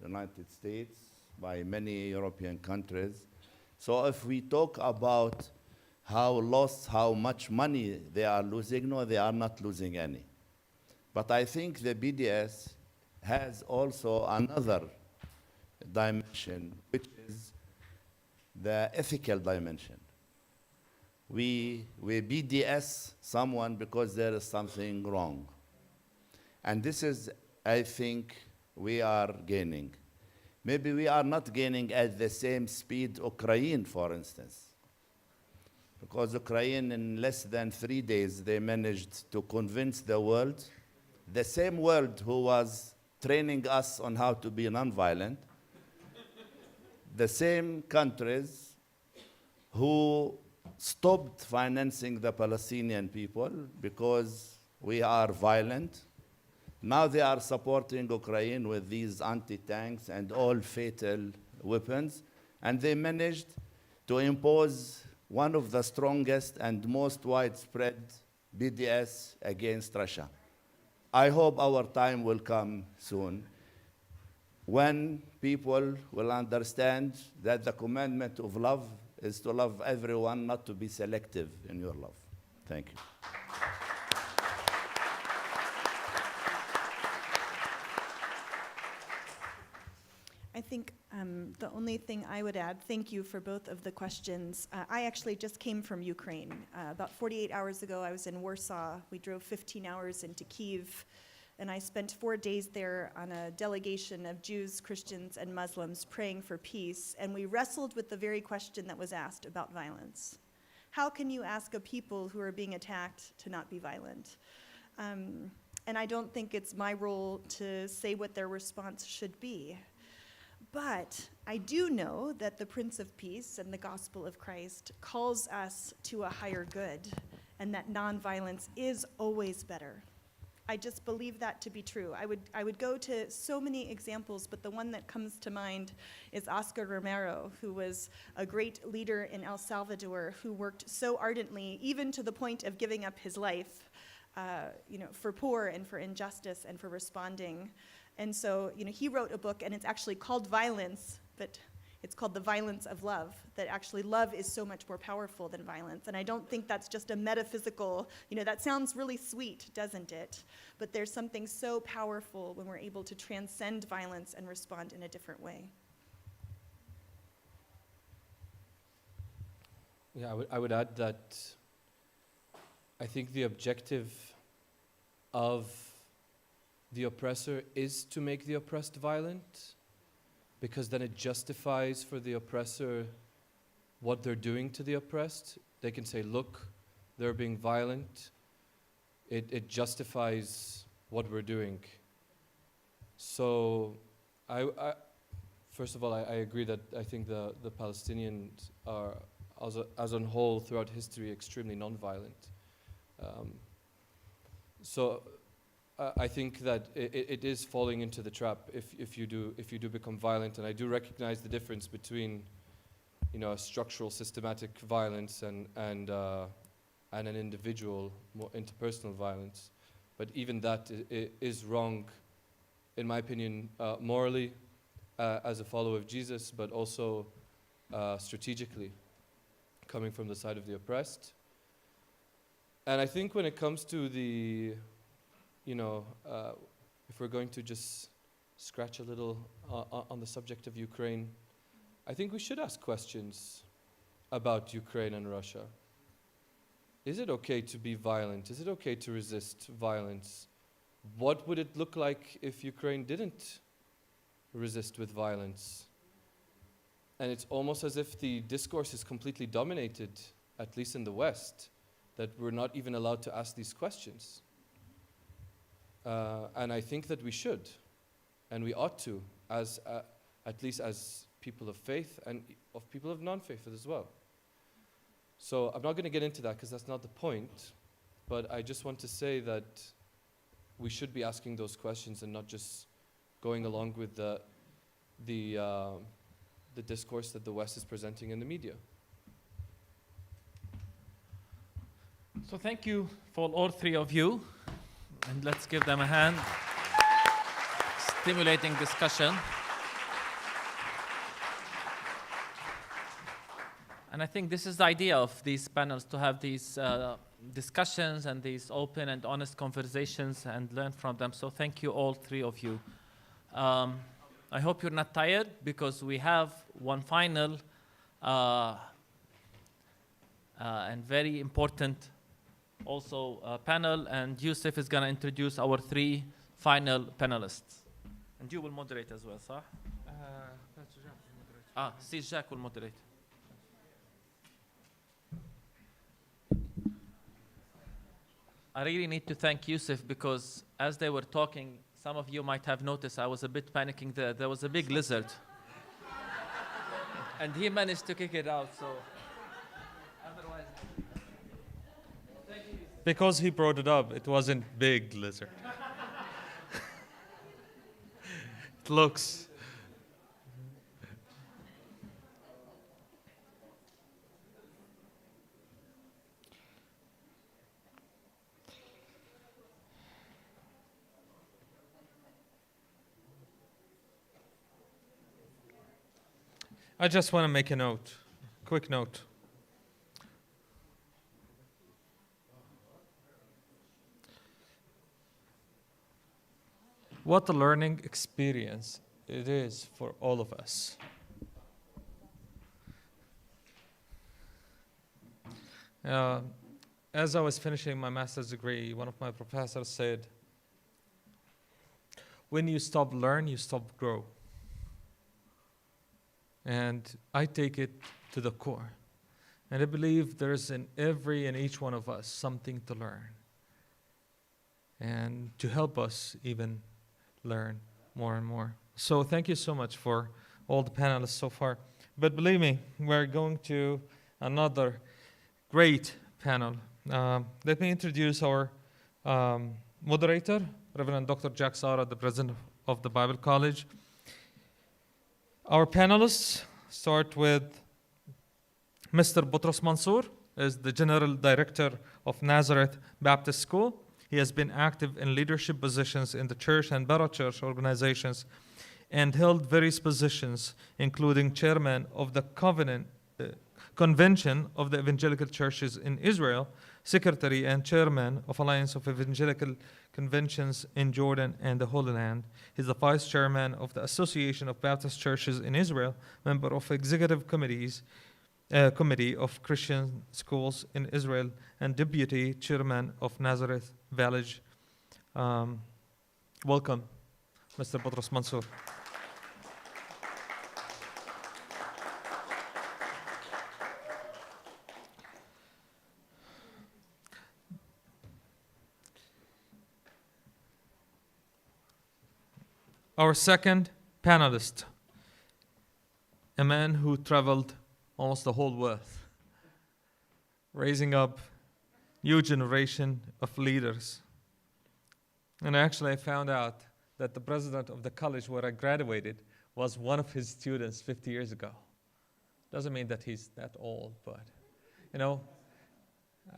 the United States, by many European countries. So if we talk about how much money they are losing, no, they are not losing any. But I think the BDS has also another dimension, which is the ethical dimension. We BDS someone because there is something wrong. And this is, I think, we are gaining. Maybe we are not gaining at the same speed Ukraine, for instance. Because Ukraine, in less than 3 days, they managed to convince the world, the same world who was training us on how to be nonviolent, the same countries who stopped financing the Palestinian people because we are violent. Now they are supporting Ukraine with these anti-tanks and all fatal weapons, and they managed to impose one of the strongest and most widespread BDS against Russia. I hope our time will come soon when people will understand that the commandment of love is to love everyone, not to be selective in your love. Thank you. I think the only thing I would add, thank you for both of the questions. I actually just came from Ukraine. About 48 hours ago, I was in Warsaw. We drove 15 hours into Kyiv. And I spent 4 days there on a delegation of Jews, Christians, and Muslims praying for peace. And we wrestled with the very question that was asked about violence. How can you ask a people who are being attacked to not be violent? And I don't think it's my role to say what their response should be. But I do know that the Prince of Peace and the gospel of Christ calls us to a higher good, and that nonviolence is always better. I just believe that to be true. I would go to so many examples, but the one that comes to mind is Oscar Romero, who was a great leader in El Salvador, who worked so ardently, even to the point of giving up his life, for poor and for injustice and for responding. And so, he wrote a book, and it's actually called Violence, but it's called The Violence of Love, that actually love is so much more powerful than violence. And I don't think that's just a metaphysical, that sounds really sweet, doesn't it? But there's something so powerful when we're able to transcend violence and respond in a different way. Yeah, I would add that I think the objective of the oppressor is to make the oppressed violent, because then it justifies for the oppressor what they're doing to the oppressed. They can say, look, they're being violent. It justifies what we're doing. So first of all, I agree that I think the Palestinians are, as a whole, throughout history, extremely nonviolent. I think that it is falling into the trap if you do become violent, and I do recognize the difference between, a structural, systematic violence and an individual, more interpersonal violence. But even that is wrong, in my opinion, morally, as a follower of Jesus, but also strategically, coming from the side of the oppressed. And I think when it comes to the if we're going to just scratch a little on the subject of Ukraine, I think we should ask questions about Ukraine and Russia. Is it okay to be violent? Is it okay to resist violence? What would it look like if Ukraine didn't resist with violence? And it's almost as if the discourse is completely dominated, at least in the West, that we're not even allowed to ask these questions. And I think that we should, and we ought to, at least as people of faith and of people of non-faith as well. So I'm not going to get into that because that's not the point, but I just want to say that we should be asking those questions and not just going along with the discourse that the West is presenting in the media. So thank you for all three of you. And let's give them a hand. Stimulating discussion. And I think this is the idea of these panels, to have these discussions and these open and honest conversations and learn from them. So thank you, all three of you. I hope you're not tired, because we have one final and very important also panel, and Yusuf is going to introduce our three final panelists. And you will moderate as well, صح? Sis Jack will moderate. I really need to thank Yusuf, because as they were talking, some of you might have noticed I was a bit panicking there. There was a big lizard. And he managed to kick it out, so otherwise... Because he brought it up, it wasn't big lizard. It looks. I just want to make a note, quick note. What a learning experience it is for all of us. As I was finishing my master's degree, one of my professors said, when you stop learn, you stop grow. And I take it to the core. And I believe there's in every and each one of us something to learn. And to help us even learn more and more. So thank you so much for all the panelists so far. But believe me, we're going to another great panel. Let me introduce our moderator, Reverend Dr. Jack Sara, the president of the Bible College. Our panelists start with Mr. Boutros Mansour, is the General Director of Nazareth Baptist School. He has been active in leadership positions in the church and parachurch organizations and held various positions, including chairman of the Convention of the Evangelical Churches in Israel, secretary and chairman of Alliance of Evangelical Conventions in Jordan and the Holy Land. He's the vice chairman of the Association of Baptist Churches in Israel, member of executive committee of Christian schools in Israel, and deputy chairman of Nazareth Village. Welcome, Mr. Boutros Mansour. Our second panelist, a man who traveled almost the whole world, raising up new generation of leaders. And actually I found out that the president of the college where I graduated was one of his students 50 years ago. Doesn't mean that he's that old, but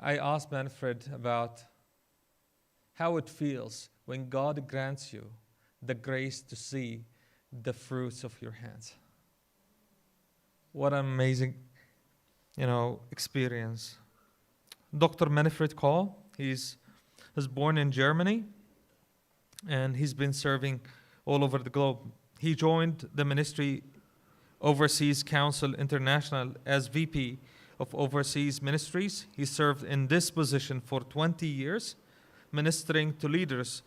I asked Manfred about how it feels when God grants you the grace to see the fruits of your hands. What an amazing, experience. Dr. Manfred Kohl, was born in Germany, and he's been serving all over the globe. He joined the Ministry Overseas Council International as VP of Overseas Ministries. He served in this position for 20 years, ministering to leaders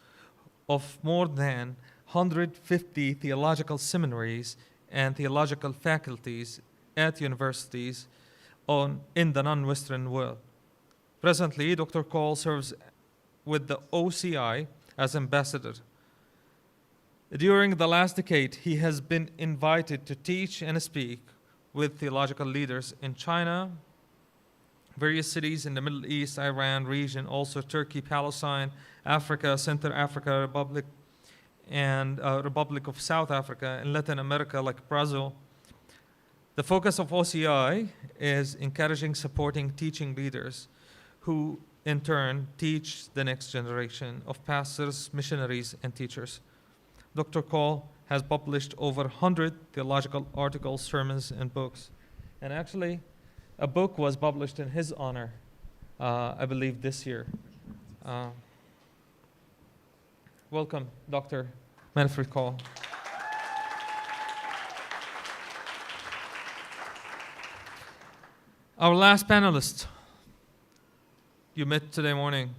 of more than 150 theological seminaries and theological faculties at universities in the non-Western world. Presently, Dr. Kohl serves with the OCI as ambassador. During the last decade, he has been invited to teach and speak with theological leaders in China, various cities in the Middle East, Iran region, also Turkey, Palestine, Africa, Central Africa Republic, and Republic of South Africa, and Latin America like Brazil. The focus of OCI is encouraging, supporting, teaching leaders who in turn teach the next generation of pastors, missionaries, and teachers. Dr. Kohl has published over 100 theological articles, sermons, and books. And actually, a book was published in his honor, I believe this year. Welcome, Dr. Manfred Kohl. Our last panelist you met today morning,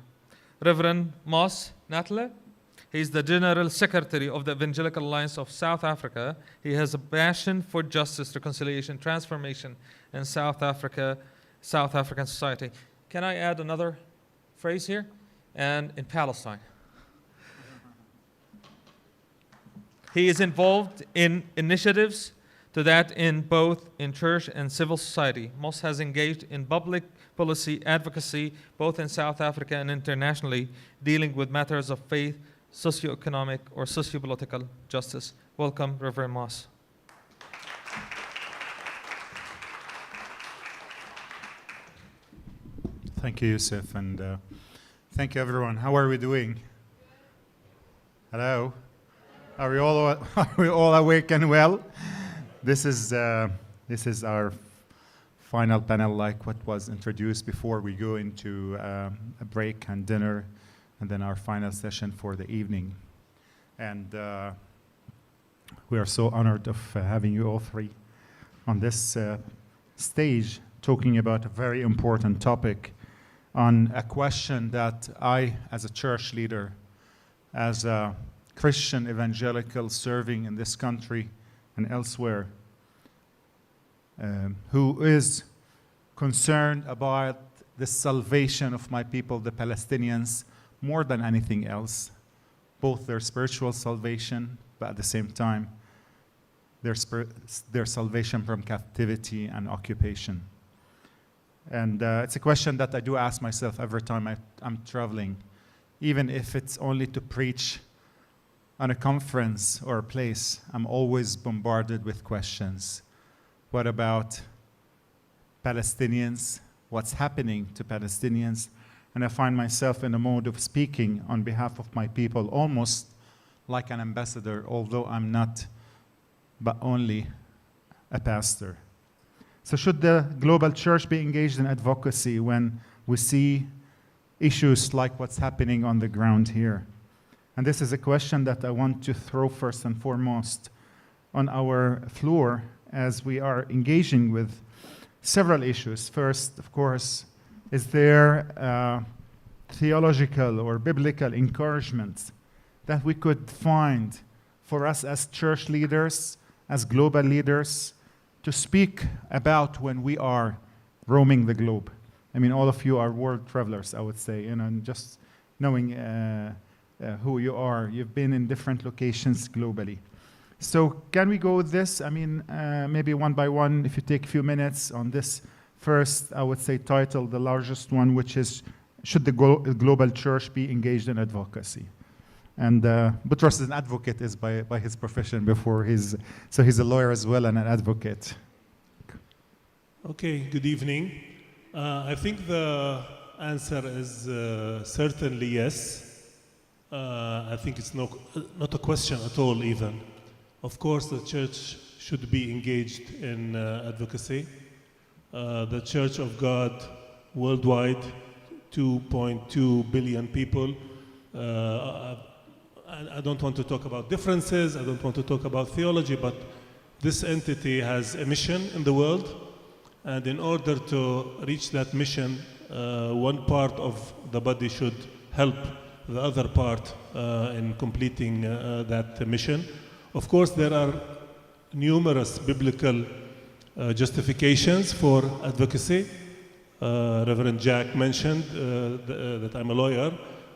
Reverend Moss Natle. He's the General Secretary of the Evangelical Alliance of South Africa. He has a passion for justice, reconciliation, transformation in South African society. Can I add another phrase here? And in Palestine. He is involved in initiatives to that in both in church and civil society. Moss has engaged in public policy advocacy both in South Africa and internationally, dealing with matters of faith, socioeconomic or sociopolitical justice. Welcome, Reverend Moss. Thank you, Yusuf, and thank you, everyone. How are we doing? Hello? Are we all awake and well? This is our final panel, like what was introduced before we go into a break and dinner, and then our final session for the evening. And we are so honored of having you all three on this stage, talking about a very important topic on a question that I, as a church leader, as a Christian evangelical serving in this country and elsewhere, who is concerned about the salvation of my people, the Palestinians, more than anything else, both their spiritual salvation, but at the same time, their salvation from captivity and occupation. And it's a question that I do ask myself every time I'm traveling, even if it's only to preach on a conference or a place. I'm always bombarded with questions. What about Palestinians? What's happening to Palestinians? And I find myself in a mode of speaking on behalf of my people, almost like an ambassador, although I'm not, but only a pastor. So should the global church be engaged in advocacy when we see issues like what's happening on the ground here? And this is a question that I want to throw first and foremost on our floor as we are engaging with several issues. First, of course, is there theological or biblical encouragement that we could find for us as church leaders, as global leaders, to speak about when we are roaming the globe? I mean, all of you are world travelers, I would say, and just knowing who you are, you've been in different locations globally. So can we go with this? I mean, maybe one by one, if you take a few minutes on this. First, I would say title, the largest one, which is, should the global church be engaged in advocacy? And Butros is an advocate is by his profession before so he's a lawyer as well and an advocate. Okay, good evening. I think the answer is certainly yes. I think it's not a question at all even. Of course, the church should be engaged in advocacy. The Church of God worldwide, 2.2 billion people. I don't want to talk about differences, I don't want to talk about theology, but this entity has a mission in the world, and in order to reach that mission, one part of the body should help the other part in completing that mission. Of course, there are numerous biblical justifications for advocacy. Reverend Jack mentioned that I'm a lawyer.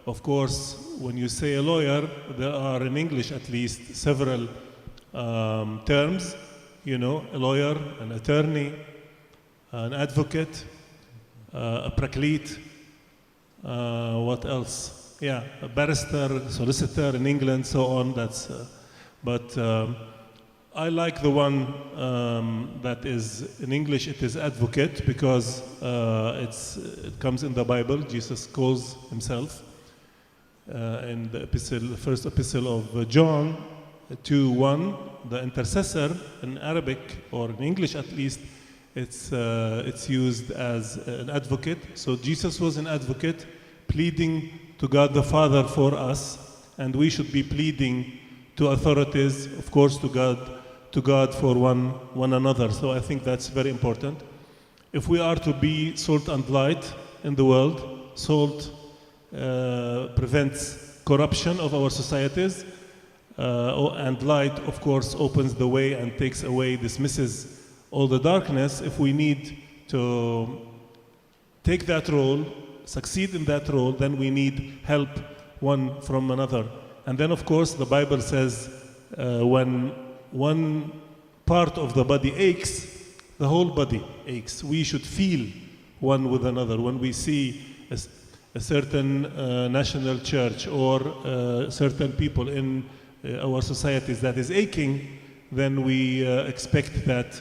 Of course, when you say a lawyer, there are in English at least several terms. You know, a lawyer, an attorney, an advocate, a praklīt, what else? Yeah, a barrister, solicitor in England, so on. That's, but I like the one that is in English. It is advocate because it comes in the Bible. Jesus calls himself in the epistle, the first epistle of John 2:1. The intercessor in Arabic or in English at least, it's used as an advocate. So Jesus was an advocate, pleading to God the Father for us, and we should be pleading to authorities, of course, to God for one another. So I think that's very important. If we are to be salt and light in the world, salt prevents corruption of our societies, and light, of course, opens the way and takes away, dismisses all the darkness. If we need to take that role, succeed in that role, then we need help one from another. And then, of course, the Bible says when one part of the body aches, the whole body aches. We should feel one with another. When we see a certain national church or certain people in our societies that is aching, then we expect that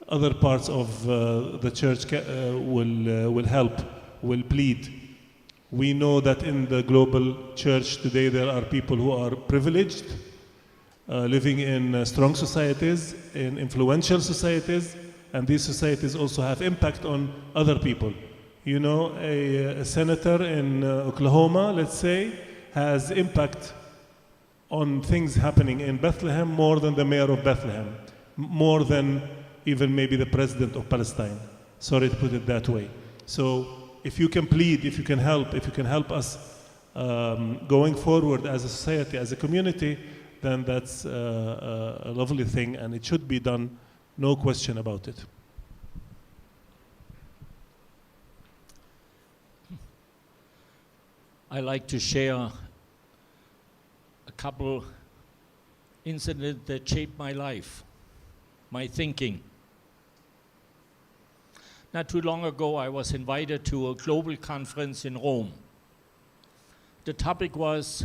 other parts of the church will help, will plead. We know that in the global church today there are people who are privileged, living in strong societies, in influential societies, and these societies also have impact on other people. You know, a senator in Oklahoma, let's say, has impact on things happening in Bethlehem more than the mayor of Bethlehem, more than even maybe the president of Palestine. Sorry to put it that way. So if you can plead, if you can help us going forward as a society, as a community, then that's a lovely thing, and it should be done, no question about it. I like to share a couple incidents that shaped my life, my thinking. Not too long ago, I was invited to a global conference in Rome. The topic was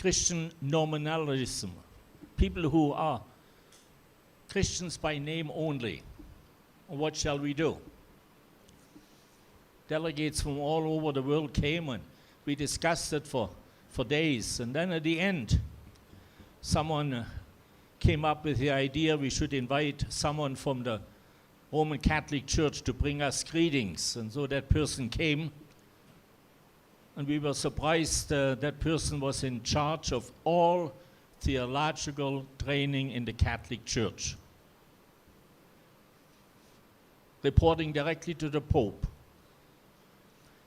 Christian nominalism, people who are Christians by name only. What shall we do? Delegates from all over the world came and we discussed it for days. And then at the end, someone came up with the idea we should invite someone from the Roman Catholic Church to bring us greetings. And so that person came, and we were surprised that person was in charge of all theological training in the Catholic Church, reporting directly to the Pope.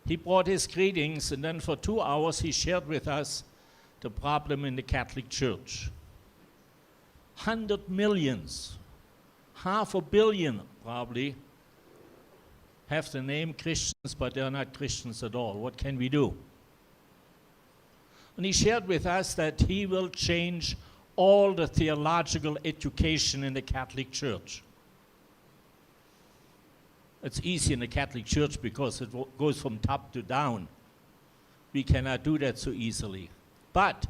He brought his greetings, and then for 2 hours he shared with us the problem in the Catholic Church. 100 million, 500 million probably, have the name Christians, but they're not Christians at all. What can we do? And he shared with us that he will change all the theological education in the Catholic Church. It's easy in the Catholic Church because it goes from top to down. We cannot do that so easily. But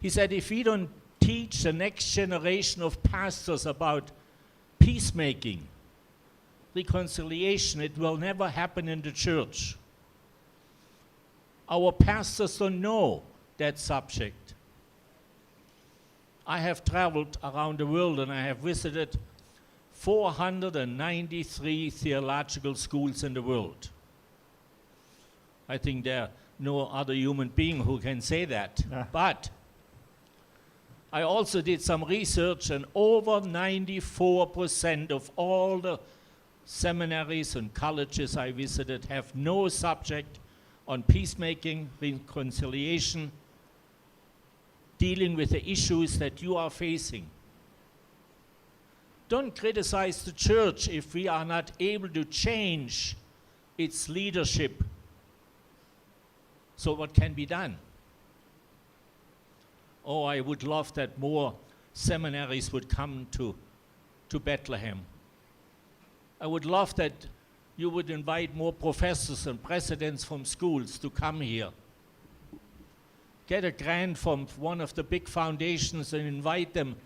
he said, if we don't teach the next generation of pastors about peacemaking, reconciliation, it will never happen in the church. Our pastors don't know that subject. I have traveled around the world and I have visited 493 theological schools in the world. I think there are no other human being who can say that. Yeah. But I also did some research, and over 94% of all the seminaries and colleges I visited have no subject on peacemaking, reconciliation, dealing with the issues that you are facing. Don't criticize the church if we are not able to change its leadership. So what can be done? Oh, I would love that more seminaries would come to Bethlehem. I would love that you would invite more professors and presidents from schools to come here. Get a grant from one of the big foundations and invite them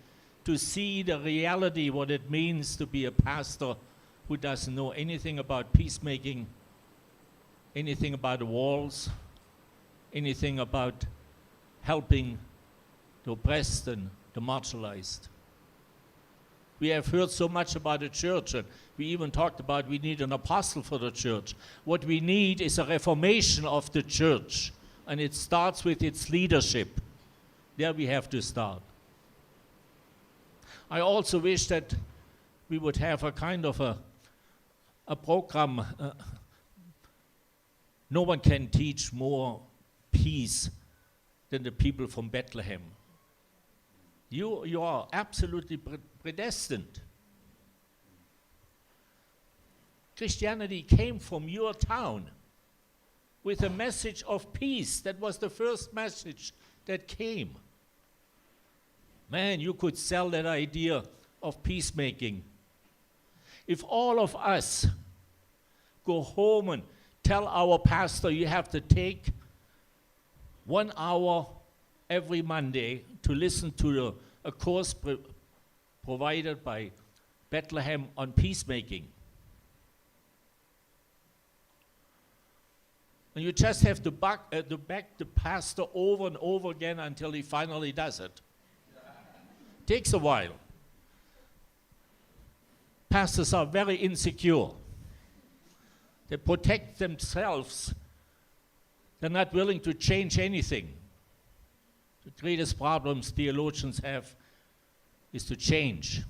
to see the reality, what it means to be a pastor who doesn't know anything about peacemaking, anything about the walls, anything about helping the oppressed and the marginalized. We have heard so much about the church, and we even talked about we need an apostle for the church. What we need is a reformation of the church, and it starts with its leadership. There we have to start. I also wish that we would have a kind of a program. No one can teach more peace than the people from Bethlehem. You are absolutely predestined. Christianity came from your town with a message of peace. That was the first message that came. Man, you could sell that idea of peacemaking. If all of us go home and tell our pastor you have to take 1 hour every Monday to listen to a course provided by Bethlehem on peacemaking. And you just have to back the pastor over and over again until he finally does it. Takes a while. Pastors are very insecure. They protect themselves. They're not willing to change anything. The greatest problems theologians have is to change.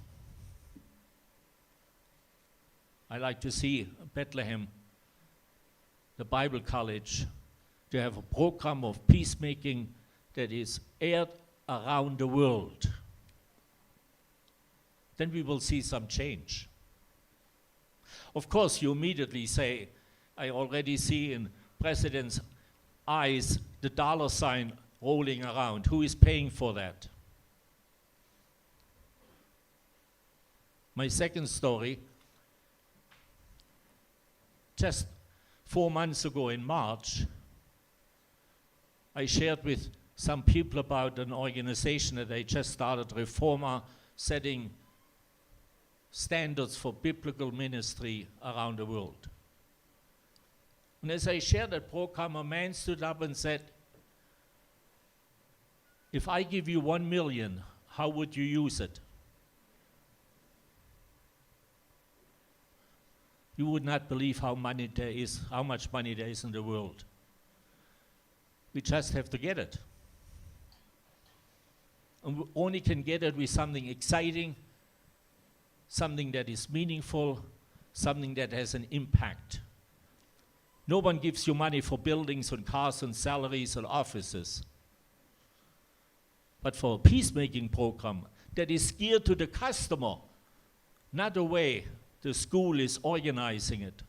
I like to see Bethlehem the Bible College to have a program of peacemaking that is aired around the world. Then we will see some change. Of course, you immediately say, I already see in President's eyes the dollar sign rolling around. Who is paying for that? My second story, just 4 months ago in March, I shared with some people about an organization that I just started, Reforma, setting standards for biblical ministry around the world. And as I shared that program, a man stood up and said, if I give you 1 million, how would you use it? You would not believe how much money there is in the world. We just have to get it. And we only can get it with something exciting, something that is meaningful, something that has an impact. No one gives you money for buildings and cars and salaries and offices. But for a peacemaking program that is geared to the customer, not the way the school is organizing it,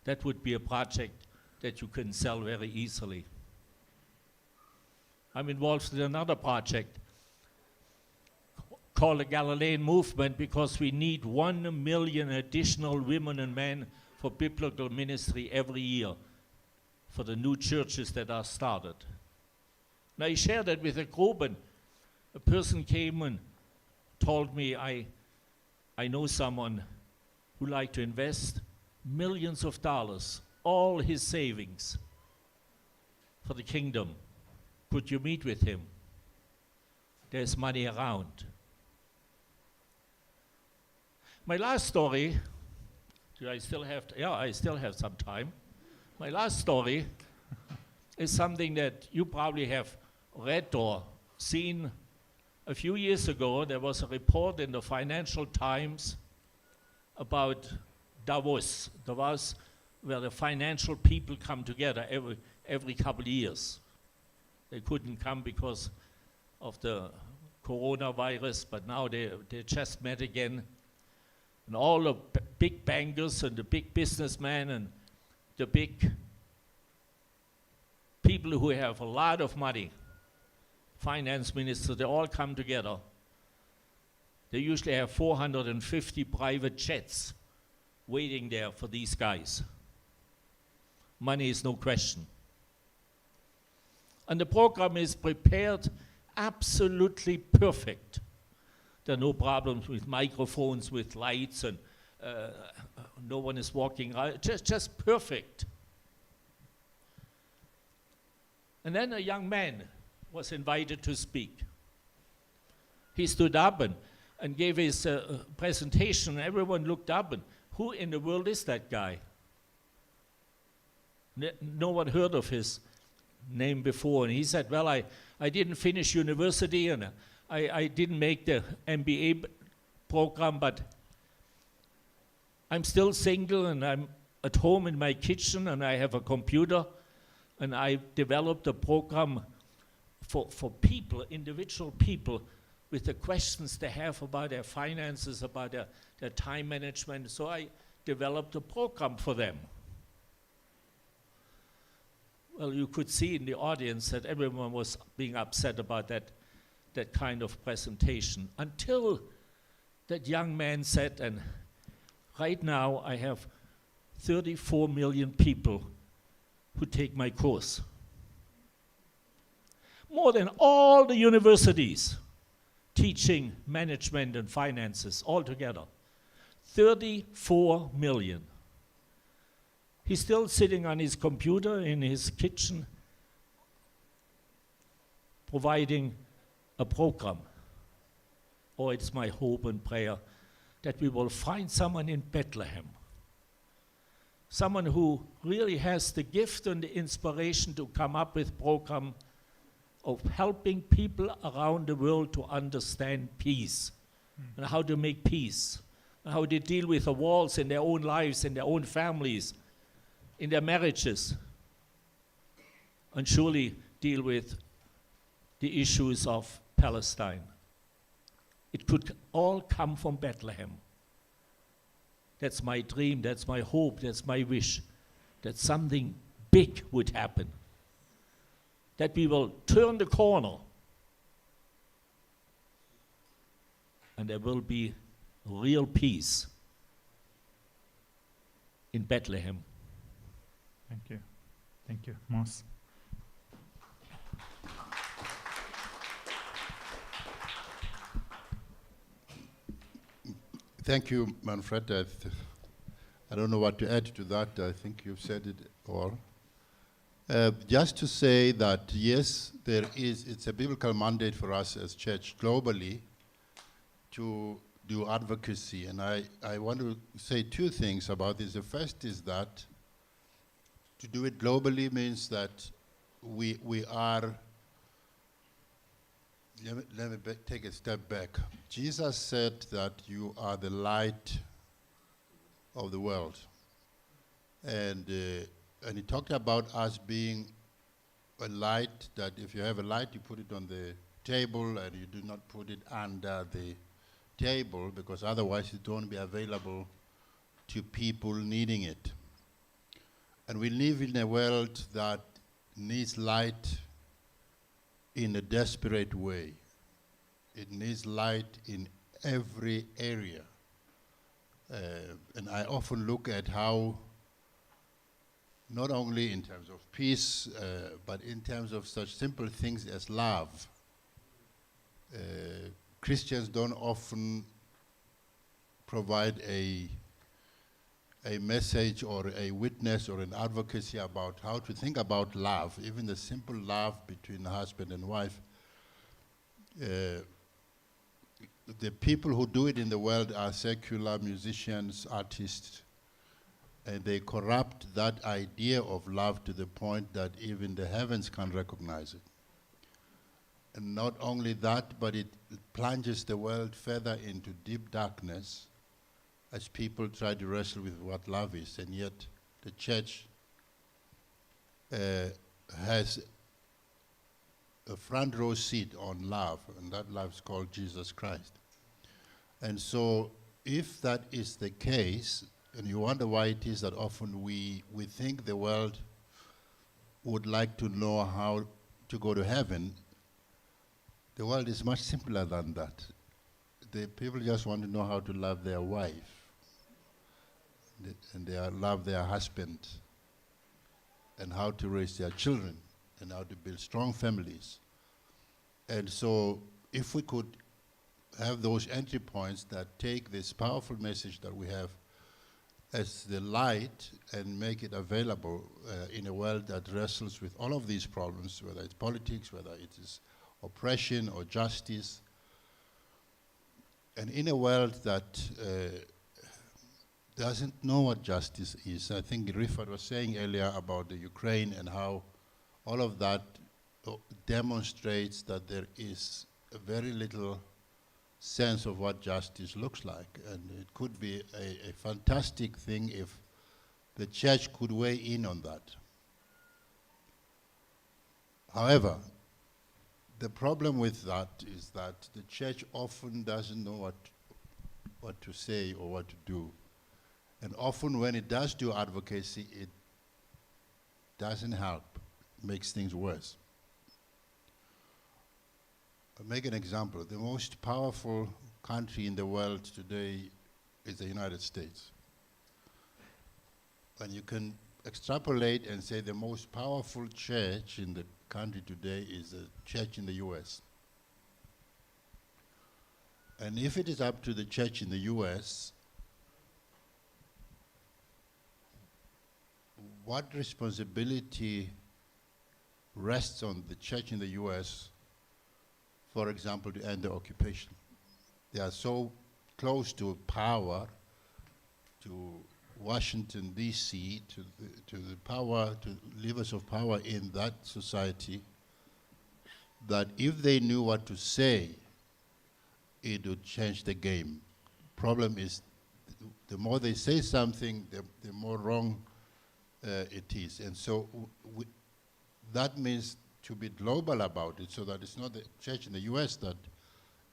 that would be a project that you can sell very easily. I'm involved in another project called the Galilean Movement because we need 1 million additional women and men for biblical ministry every year for the new churches that are started. And I shared that with a group, and a person came and told me, I know someone who like to invest millions of dollars, all his savings, for the kingdom. Could you meet with him? There's money around. My last story, do I still have, I still have some time. My last story is something that you probably have read or seen. A few years ago, there was a report in the Financial Times about Davos. Davos, where the financial people come together every couple of years. They couldn't come because of the coronavirus, but now they just met again. And all the big bankers and the big businessmen and the big people who have a lot of money, finance ministers, they all come together. They usually have 450 private jets waiting there for these guys. Money is no question. And the program is prepared absolutely perfect. There are no problems with microphones, with lights, and no one is walking around. Just perfect. And then a young man was invited to speak. He stood up and gave his presentation, and everyone looked up, and who in the world is that guy? No one heard of his name before, and he said, well, I didn't finish university, and I didn't make the MBA program, but I'm still single, and I'm at home in my kitchen, and I have a computer, and I developed a program for people, individual people, with the questions they have about their finances, about their time management. So I developed a program for them. Well, you could see in the audience that everyone was being upset about that kind of presentation, until that young man said, and right now I have 34 million people who take my course. More than all the universities teaching management and finances altogether. 34 million. He's still sitting on his computer in his kitchen, providing a program. Oh, it's my hope and prayer that we will find someone in Bethlehem, someone who really has the gift and the inspiration to come up with a program of helping people around the world to understand peace and how to make peace. how they deal with the wars in their own lives, in their own families, in their marriages, and surely deal with the issues of Palestine. It could all come from Bethlehem. That's my dream, that's my hope, that's my wish, that something big would happen, that we will turn the corner and there will be real peace in Bethlehem. Thank you. Thank you, Moss. Thank you, Manfred. I don't know what to add to that. I think you've said it all. Just to say that, yes, it's a biblical mandate for us as church globally to do advocacy. And I want to say two things about this. The first is that to do it globally means that we are, let me take a step back. Jesus said that you are the light of the world. And he talked about us being a light, that if you have a light, you put it on the table and you do not put it under the table, because otherwise it won't be available to people needing it. And we live in a world that needs light in a desperate way. It needs light in every area. And I often look at how, not only in terms of peace, but in terms of such simple things as love. Christians don't often provide a message or a witness or an advocacy about how to think about love, even the simple love between husband and wife. The people who do it in the world are secular musicians, artists, and they corrupt that idea of love to the point that even the heavens can't recognize it. And not only that, but it plunges the world further into deep darkness as people try to wrestle with what love is. And yet the church has a front row seat on love, and that love is called Jesus Christ. And so if that is the case, and you wonder why it is that often we think the world would like to know how to go to heaven, the world is much simpler than that. The people just want to know how to love their wife, and they love their husband, and how to raise their children, and how to build strong families. And so if we could have those entry points that take this powerful message that we have as the light and make it available in a world that wrestles with all of these problems, whether it's politics, whether it is oppression or justice, and in a world that doesn't know what justice is. I think Rifat was saying earlier about the Ukraine and how all of that demonstrates that there is a very little sense of what justice looks like. And it could be a fantastic thing if the church could weigh in on that. However, the problem with that is that the church often doesn't know what to say or what to do. And often when it does do advocacy, it doesn't help, makes things worse. I'll make an example. The most powerful country in the world today is the United States. And you can extrapolate and say the most powerful church in the country today is a church in the US. And if it is up to the church in the US, what responsibility rests on the church in the US, for example, to end the occupation? They are so close to power, to Washington, D.C., to the power, to levers of power in that society, that if they knew what to say, it would change the game. Problem is, the more they say something, the more wrong it is. And so that means to be global about it, so that it's not the church in the US that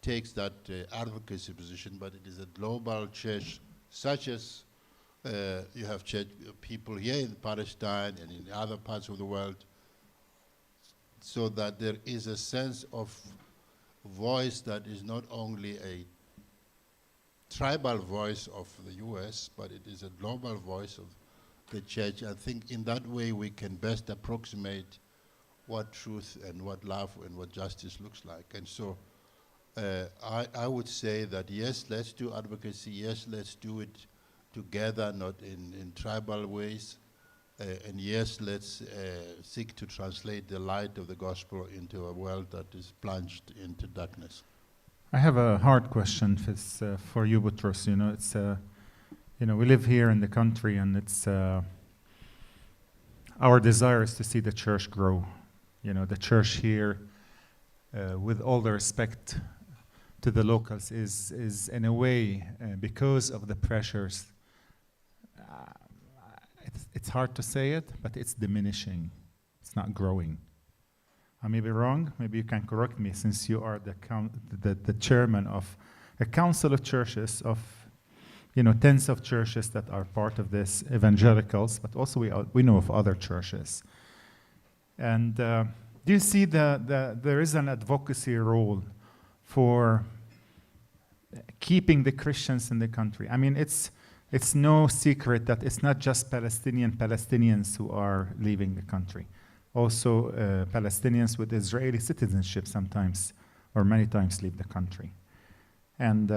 takes that advocacy position, but it is a global church, such as you have church people here in Palestine and in other parts of the world, so that there is a sense of voice that is not only a tribal voice of the US, but it is a global voice of the church. I think in that way we can best approximate what truth and what love and what justice looks like. And so I would say that yes, let's do advocacy, yes, let's do it together, not in tribal ways, and yes, let's seek to translate the light of the gospel into a world that is plunged into darkness. I have a hard question for you, Boutros. You know, it's we live here in the country, and it's our desire is to see the church grow. You know, the church here, with all the respect to the locals, is in a way, because of the pressures, it's hard to say it, but it's diminishing. It's not growing. I may be wrong. Maybe you can correct me, since you are the chairman of a council of churches, of tens of churches that are part of this, evangelicals, but also we know of other churches. And do you see there is an advocacy role for keeping the Christians in the country? I mean, it's no secret that it's not just Palestinians who are leaving the country. Also, Palestinians with Israeli citizenship sometimes, or many times, leave the country. And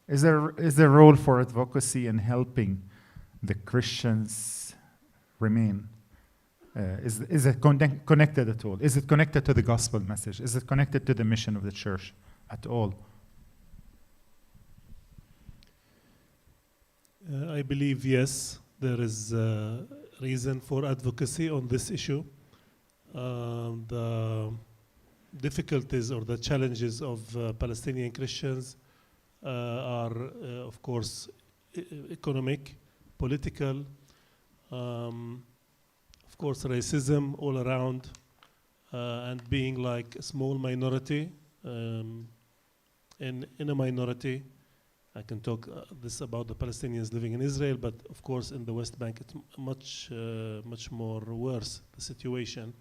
is there a role for advocacy in helping the Christians remain? Is it connected at all? Is it connected to the gospel message? Is it connected to the mission of the church at all? I believe, yes, there is reason for advocacy on this issue. The difficulties or the challenges of Palestinian Christians are, of course, economic, political, of course, racism all around, and being like a small minority in a minority. I can talk this about the Palestinians living in Israel, but of course in the West Bank it's much more worse, the situation.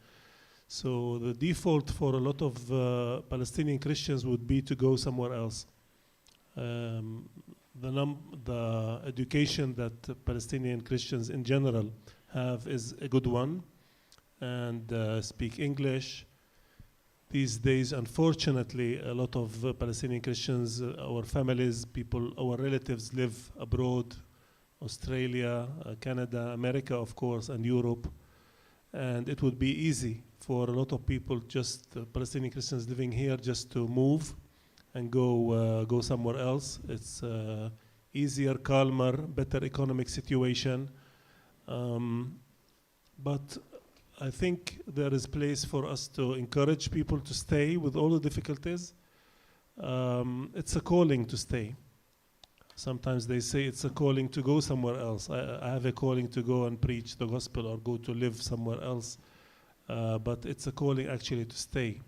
So the default for a lot of Palestinian Christians would be to go somewhere else. The education that Palestinian Christians in general have is a good one, and speak English. These days, unfortunately, a lot of Palestinian Christians, our families, our relatives live abroad, Australia, Canada, America, of course, and Europe. And it would be easy for a lot of people, just Palestinian Christians living here, just to move and go somewhere else. It's easier, calmer, better economic situation. But I think there is place for us to encourage people to stay with all the difficulties. It's a calling to stay. Sometimes they say it's a calling to go somewhere else. I have a calling to go and preach the gospel or go to live somewhere else. But it's a calling actually to stay.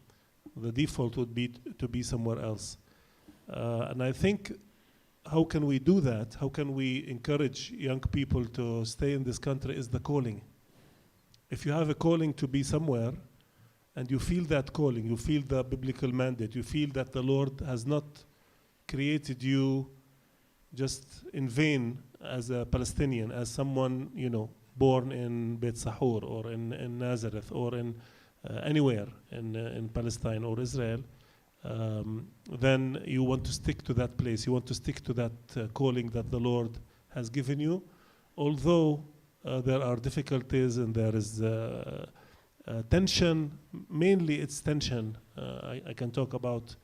The default would be to be somewhere else. And I think, how can we do that? How can we encourage young people to stay in this country is the calling. If you have a calling to be somewhere, and you feel that calling, you feel the biblical mandate, you feel that the Lord has not created you just in vain as a Palestinian, as someone, born in Beit Sahur or in Nazareth or in anywhere in Palestine or Israel, then you want to stick to that place. You want to stick to that calling that the Lord has given you. Although there are difficulties and there is tension. Mainly it's tension. I can talk about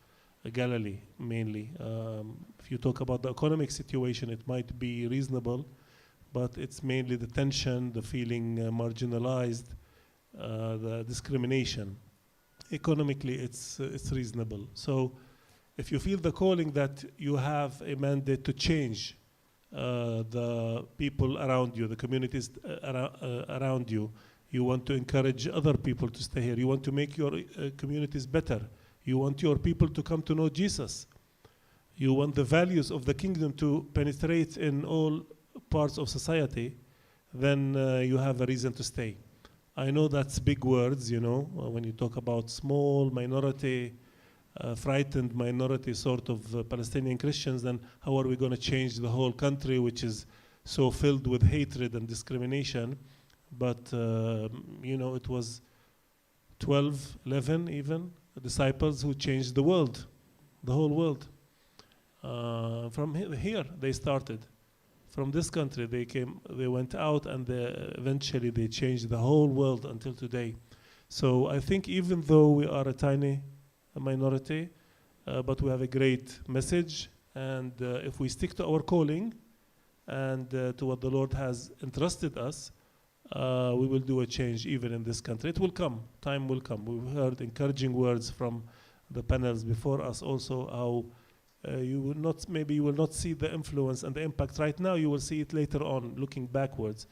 Galilee mainly. If you talk about the economic situation, it might be reasonable, but it's mainly the tension, the feeling marginalized, the discrimination. Economically, it's reasonable. So if you feel the calling that you have a mandate to change the people around you, the communities around you. You want to encourage other people to stay here. You want to make your communities better. You want your people to come to know Jesus. You want the values of the kingdom to penetrate in all parts of society. Then you have a reason to stay. I know that's big words, you know, when you talk about small minority, frightened minority sort of Palestinian Christians, then how are we going to change the whole country, which is so filled with hatred and discrimination? But, you know, it was 12, 11 even, disciples who changed the world, the whole world. From here they started. From this country they came, they went out, and eventually they changed the whole world until today. So I think even though we are a tiny minority, but we have a great message, and if we stick to our calling and to what the Lord has entrusted us, we will do a change even in this country. It will come, time will come. We've heard encouraging words from the panels before us also, how you will not, maybe you will not see the influence and the impact right now, you will see it later on, looking backwards.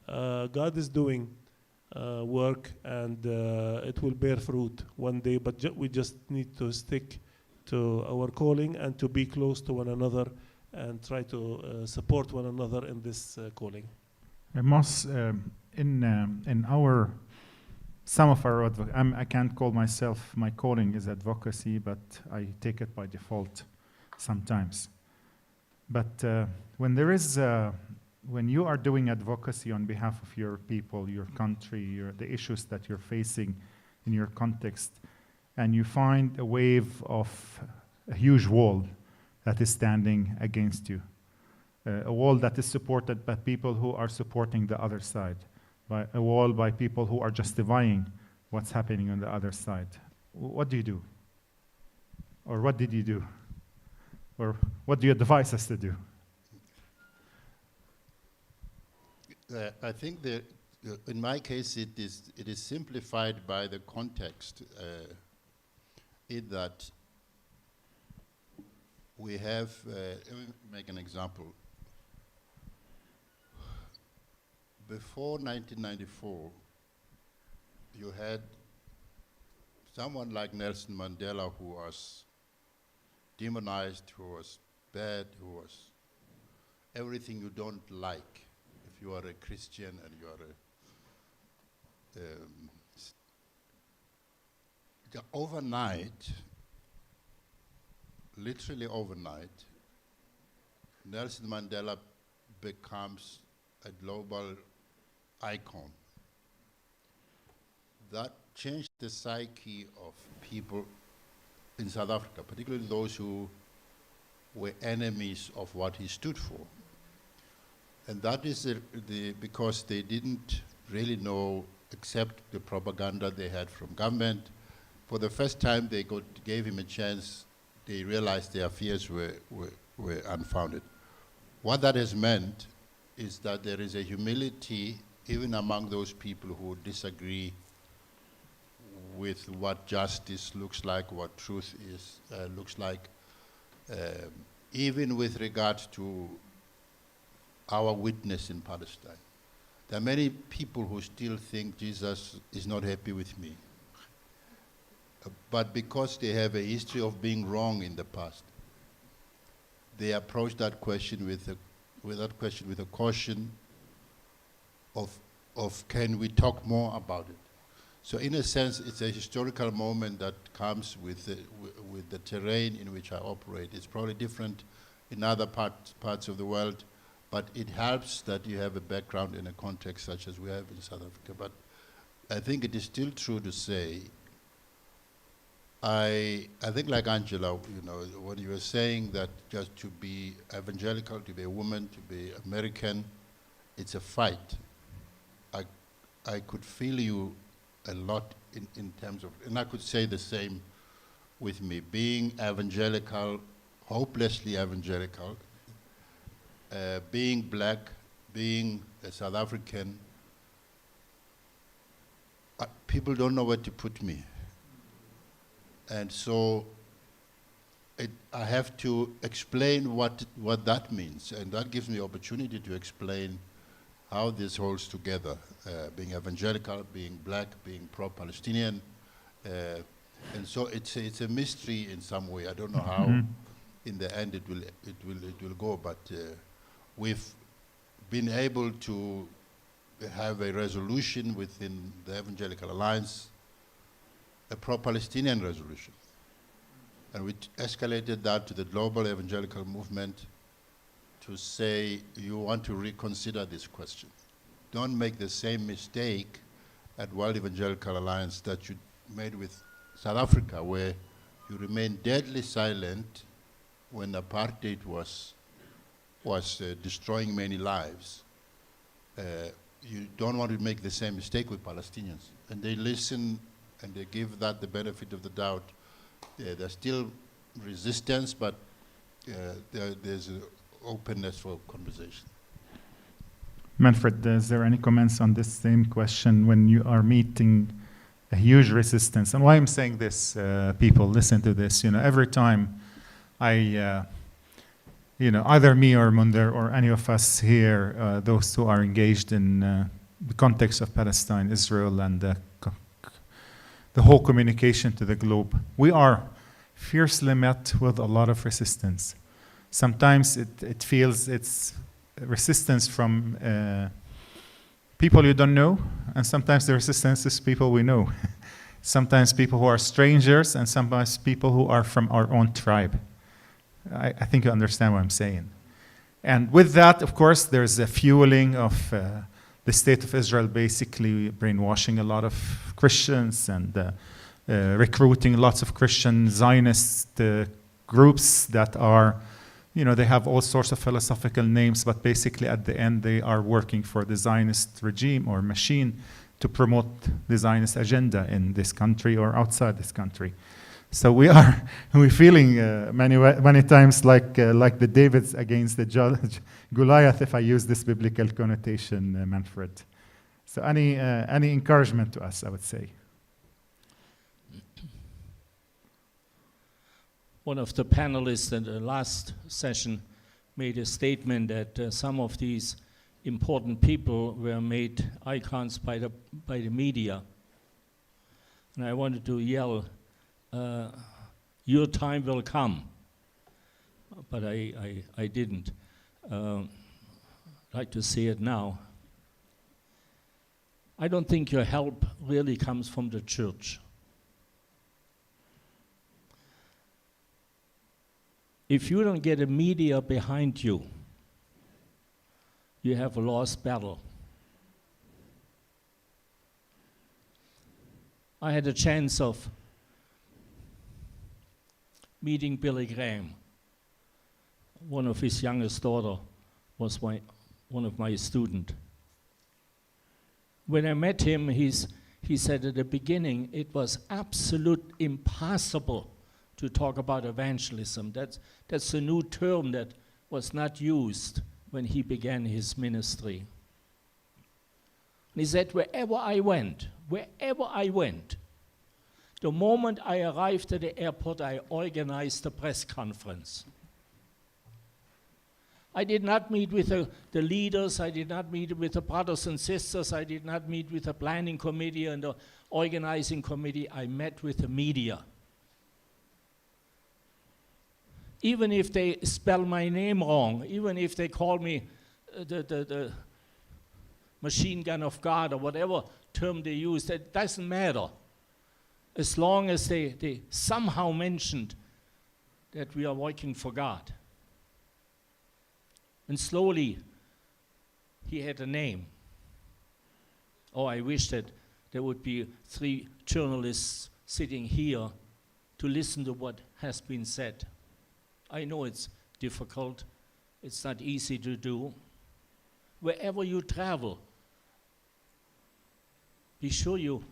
God is doing work, and it will bear fruit one day, but we just need to stick to our calling and to be close to one another and try to support one another in this calling. Moss, in our, some of our, I can't call myself, my calling is advocacy, but I take it by default sometimes. But when there is, when you are doing advocacy on behalf of your people, your country, the issues that you're facing in your context, and you find a wave of a huge wall that is standing against you, a wall that is supported by people who are supporting the other side, by a wall by people who are justifying what's happening on the other side. What do you do? Or what did you do? Or what do you advise us to do? I think that in my case it is simplified by the context, in that we have, let me make an example. Before 1994, you had someone like Nelson Mandela, who was demonized, who was bad, who was everything you don't like if you are a Christian and you are overnight, literally overnight, Nelson Mandela becomes a global icon. That changed the psyche of people in South Africa, particularly those who were enemies of what he stood for. And that is because they didn't really know, except the propaganda they had from government. For the first time they gave him a chance, they realized their fears were unfounded. What that has meant is that there is a humility even among those people who disagree with what justice looks like, what truth is looks like, even with regard to our witness in Palestine. There are many people who still think Jesus is not happy with me. But because they have a history of being wrong in the past, they approach that question with a caution of can we talk more about it? So in a sense, it's a historical moment that comes with the terrain in which I operate. It's probably different in other parts of the world, but it helps that you have a background in a context such as we have in South Africa. But I think it is still true to say, I think like Angela, you know, when you were saying that just to be evangelical, to be a woman, to be American, it's a fight. I could feel you a lot in terms of, and I could say the same with me, being evangelical, hopelessly evangelical, being black, being a South African, people don't know where to put me. And so I have to explain what that means, and that gives me opportunity to explain how this holds together, being evangelical, being black, being pro-Palestinian, and so it's a mystery in some way. I don't know how, in the end, it will go, but we've been able to have a resolution within the Evangelical Alliance, a pro-Palestinian resolution. And we escalated that to the global evangelical movement to say, you want to reconsider this question. Don't make the same mistake at World Evangelical Alliance that you made with South Africa, where you remained deadly silent when apartheid was destroying many lives. You don't want to make the same mistake with Palestinians. And they listen and they give that the benefit of the doubt. There's still resistance, but there's an openness for conversation. Manfred, is there any comments on this same question when you are meeting a huge resistance? And why I'm saying this, people, listen to this. Every time I, either me or Munder or any of us here, those who are engaged in the context of Palestine, Israel, and the whole communication to the globe, we are fiercely met with a lot of resistance. Sometimes it feels it's resistance from people you don't know, and sometimes the resistance is people we know. Sometimes people who are strangers, and sometimes people who are from our own tribe. I think you understand what I'm saying. And with that, of course, there's a fueling of the state of Israel basically brainwashing a lot of Christians and recruiting lots of Christian Zionist groups that are, they have all sorts of philosophical names, but basically at the end they are working for the Zionist regime or machine to promote the Zionist agenda in this country or outside this country. So we're feeling many times like the Davids against the Goliath, if I use this biblical connotation, Manfred. So any encouragement to us, I would say. One of the panelists in the last session made a statement that some of these important people were made icons by the media. And I wanted to yell, your time will come. But I didn't. I'd like to say it now. I don't think your help really comes from the church. If you don't get a media behind you, you have a lost battle. I had a chance of meeting Billy Graham. One of his youngest daughter was one of my students. When I met him, he said at the beginning it was absolutely impossible to talk about evangelism. That's a new term that was not used when he began his ministry. And he said, wherever I went, the moment I arrived at the airport, I organized a press conference. I did not meet with the leaders, I did not meet with the brothers and sisters, I did not meet with the planning committee and the organizing committee, I met with the media. Even if they spell my name wrong, even if they call me the machine gun of God or whatever term they use, that doesn't matter. As long as they somehow mentioned that we are working for God. And slowly, he had a name. Oh, I wish that there would be 3 journalists sitting here to listen to what has been said. I know it's difficult. It's not easy to do. Wherever you travel, be sure you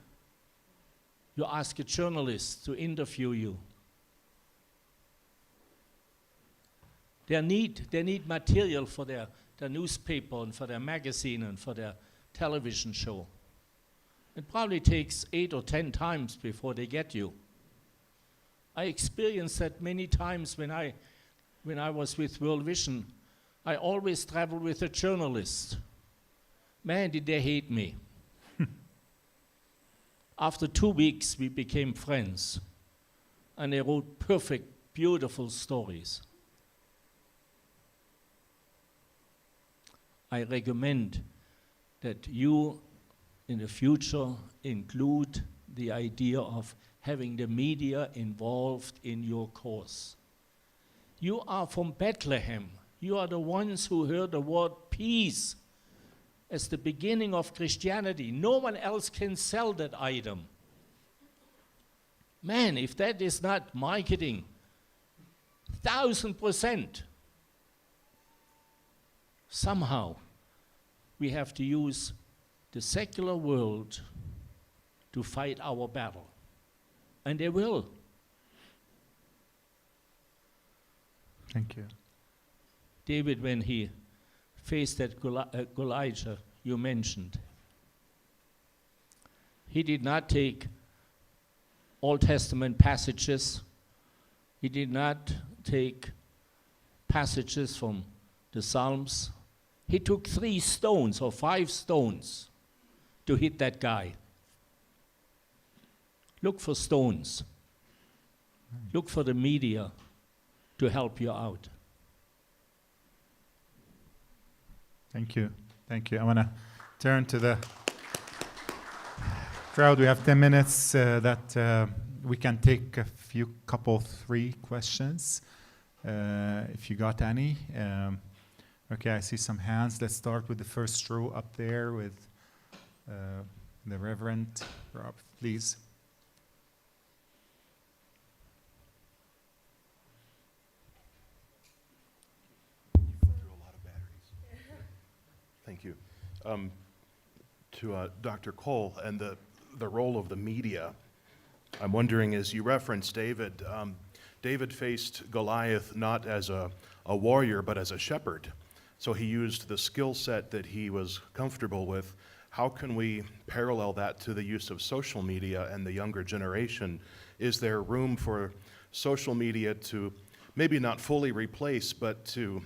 ask a journalist to interview you. They need material for their newspaper and for their magazine and for their television show. It probably takes 8 or 10 times before they get you. I experienced that many times when I was with World Vision. I always traveled with a journalist. Man, did they hate me. After 2 weeks, we became friends. And they wrote perfect, beautiful stories. I recommend that you, in the future, include the idea of having the media involved in your course. You are from Bethlehem. You are the ones who heard the word peace as the beginning of Christianity. No one else can sell that item. Man, if that is not marketing, 1000%. Somehow, we have to use the secular world to fight our battle. And they will. Thank you. David, when he faced that Goliath you mentioned, he did not take Old Testament passages. He did not take passages from the Psalms. He took 3 stones or 5 stones to hit that guy. Look for stones. Look for the media to help you out. Thank you. Thank you. I want to turn to the crowd. We have 10 minutes that we can take a few, 3 questions, if you got any. Okay, I see some hands. Let's start with the first row up there with the Reverend Rob, please. Thank you. To Dr. Cole and the role of the media, I'm wondering, as you referenced David, David faced Goliath not as a warrior, but as a shepherd. So he used the skill set that he was comfortable with. How can we parallel that to the use of social media and the younger generation? Is there room for social media to maybe not fully replace, but to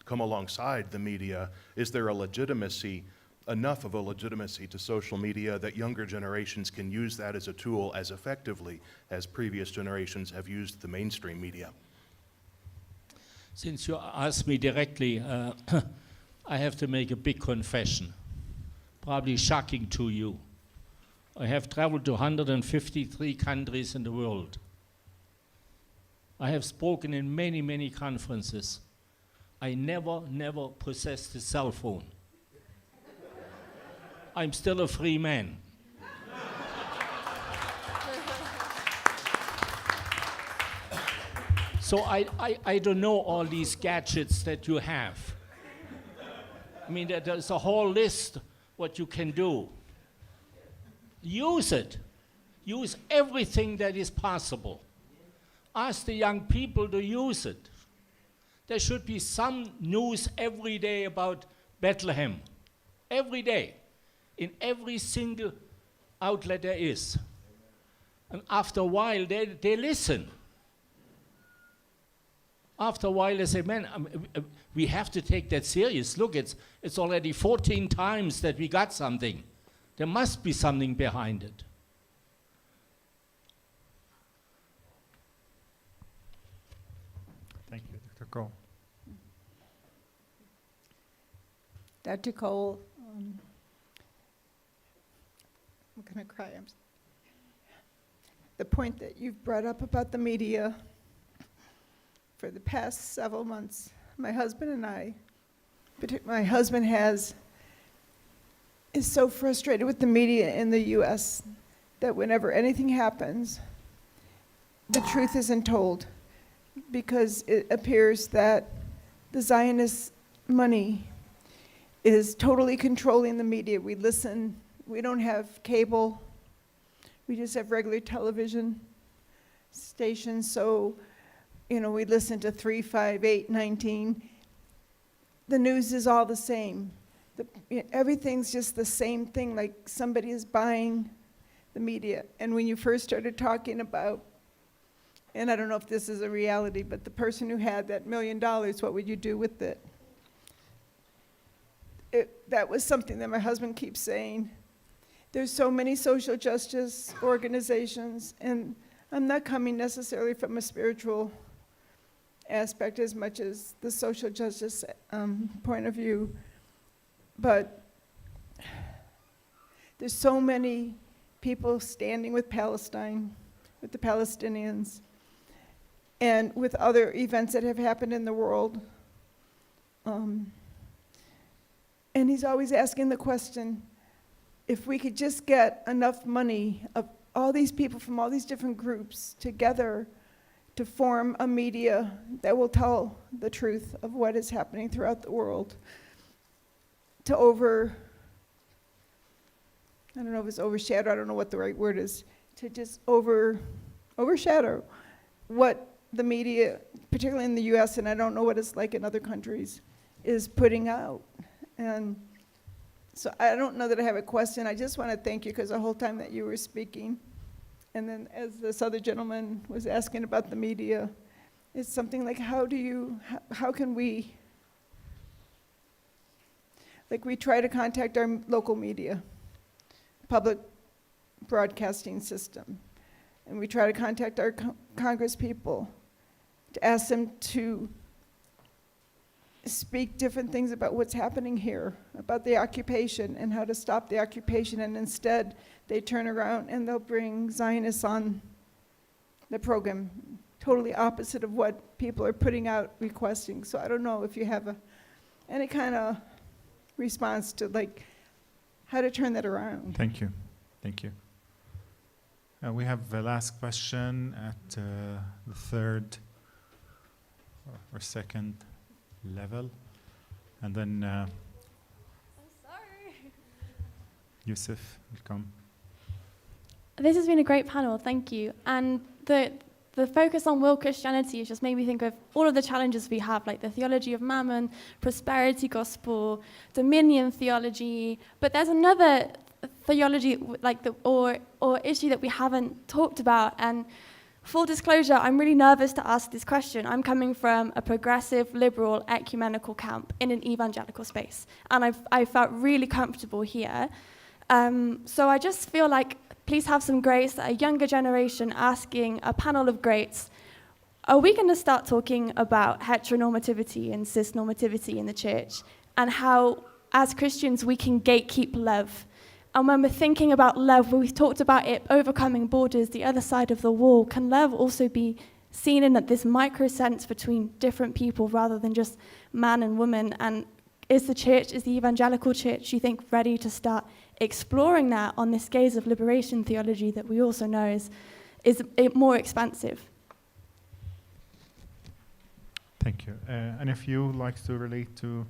come alongside the media? Is there a legitimacy, enough of a legitimacy to social media that younger generations can use that as a tool as effectively as previous generations have used the mainstream media? Since you asked me directly, I have to make a big confession, probably shocking to you. I have traveled to 153 countries in the world. I have spoken in many, many conferences. I never possessed a cell phone. I'm still a free man. So I don't know all these gadgets that you have. I mean, there's a whole list what you can do. Use it. Use everything that is possible. Ask the young people to use it. There should be some news every day about Bethlehem. Every day. In every single outlet there is. And after a while, they listen. After a while, they say, man, we have to take that serious. Look, it's already 14 times that we got something. There must be something behind it. Thank you, Dr. Cole. Dr. Cole, I'm going to cry. The point that you've brought up about the media, for the past several months, my husband and I, my husband is so frustrated with the media in the U.S. that whenever anything happens, the truth isn't told, because it appears that the Zionist money is totally controlling the media. We listen, we don't have cable, we just have regular television stations, so we listen to 3, 5, 8, 19. The news is all the same. Everything's just the same thing, like somebody is buying the media. And when you first started talking about and I don't know if this is a reality, but the person who had that $1 million, what would you do with it? That was something that my husband keeps saying. There's so many social justice organizations, and I'm not coming necessarily from a spiritual aspect as much as the social justice point of view, but there's so many people standing with Palestine, with the Palestinians, and with other events that have happened in the world. And he's always asking the question, if we could just get enough money of all these people from all these different groups together to form a media that will tell the truth of what is happening throughout the world, to I don't know if it's overshadow, I don't know what the right word is, to just overshadow what the media, particularly in the US, and I don't know what it's like in other countries, is putting out. And so I don't know that I have a question. I just want to thank you, because the whole time that you were speaking, and then as this other gentleman was asking about the media, it's something like, how can we, like we try to contact our local media, public broadcasting system, and we try to contact our Congress people to ask them to speak different things about what's happening here, about the occupation and how to stop the occupation, and instead they turn around and they'll bring Zionists on the program, totally opposite of what people are putting out requesting. So I don't know if you have any kind of response to like how to turn that around. Thank you. Thank you. We have the last question at the third or second level, and then I'm sorry. Yusuf will come. This has been a great panel, thank you. And the focus on world Christianity has just made me think of all of the challenges we have, like the theology of mammon, prosperity gospel, dominion theology. But there's another theology, or issue that we haven't talked about. And full disclosure, I'm really nervous to ask this question. I'm coming from a progressive, liberal, ecumenical camp in an evangelical space, and I felt really comfortable here. So I just feel like, please have some grace, a younger generation asking a panel of greats, are we going to start talking about heteronormativity and cisnormativity in the church, and how, as Christians, we can gatekeep love? And when we're thinking about love, we've talked about it overcoming borders, the other side of the wall. Can love also be seen in this micro sense between different people rather than just man and woman? And is the evangelical church, you think, ready to start exploring that on this gaze of liberation theology that we also know is more expansive? Thank you. And if you like to relate to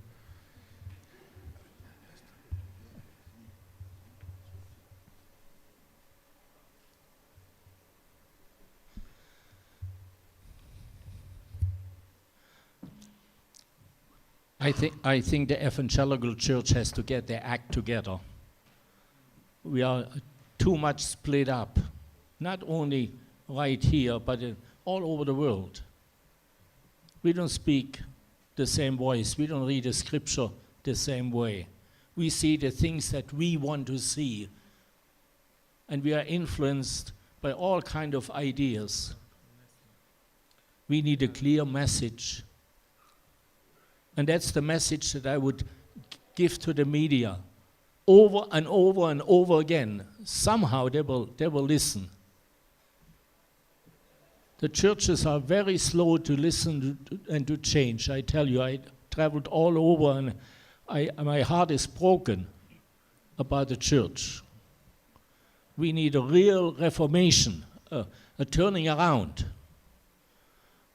I think the evangelical church has to get their act together. We are too much split up, not only right here, but all over the world. We don't speak the same voice. We don't read the scripture the same way. We see the things that we want to see, and we are influenced by all kinds of ideas. We need a clear message. And that's the message that I would give to the media over and over and over again. Somehow they will listen. The churches are very slow to listen and to change. I tell you, I traveled all over, and my heart is broken about the church. We need a real reformation, a turning around.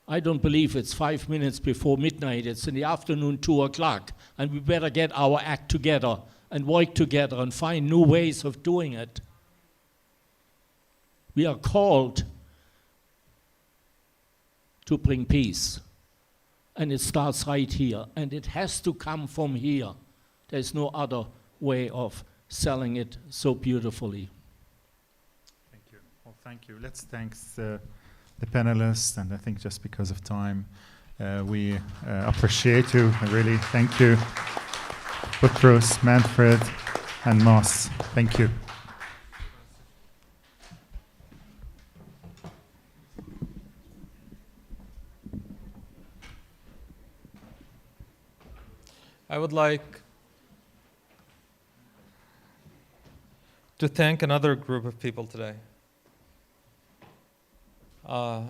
I don't believe it's 5 minutes before midnight. It's in the afternoon, 2 o'clock, and we better get our act together and work together and find new ways of doing it. We are called to bring peace, and it starts right here, and it has to come from here. There's no other way of selling it so beautifully. Thank you. Well, thank you. Let's the panelists, and I think just because of time, we appreciate you. I really thank you, Boutros, Manfred, and Moss. Thank you. I would like to thank another group of people today.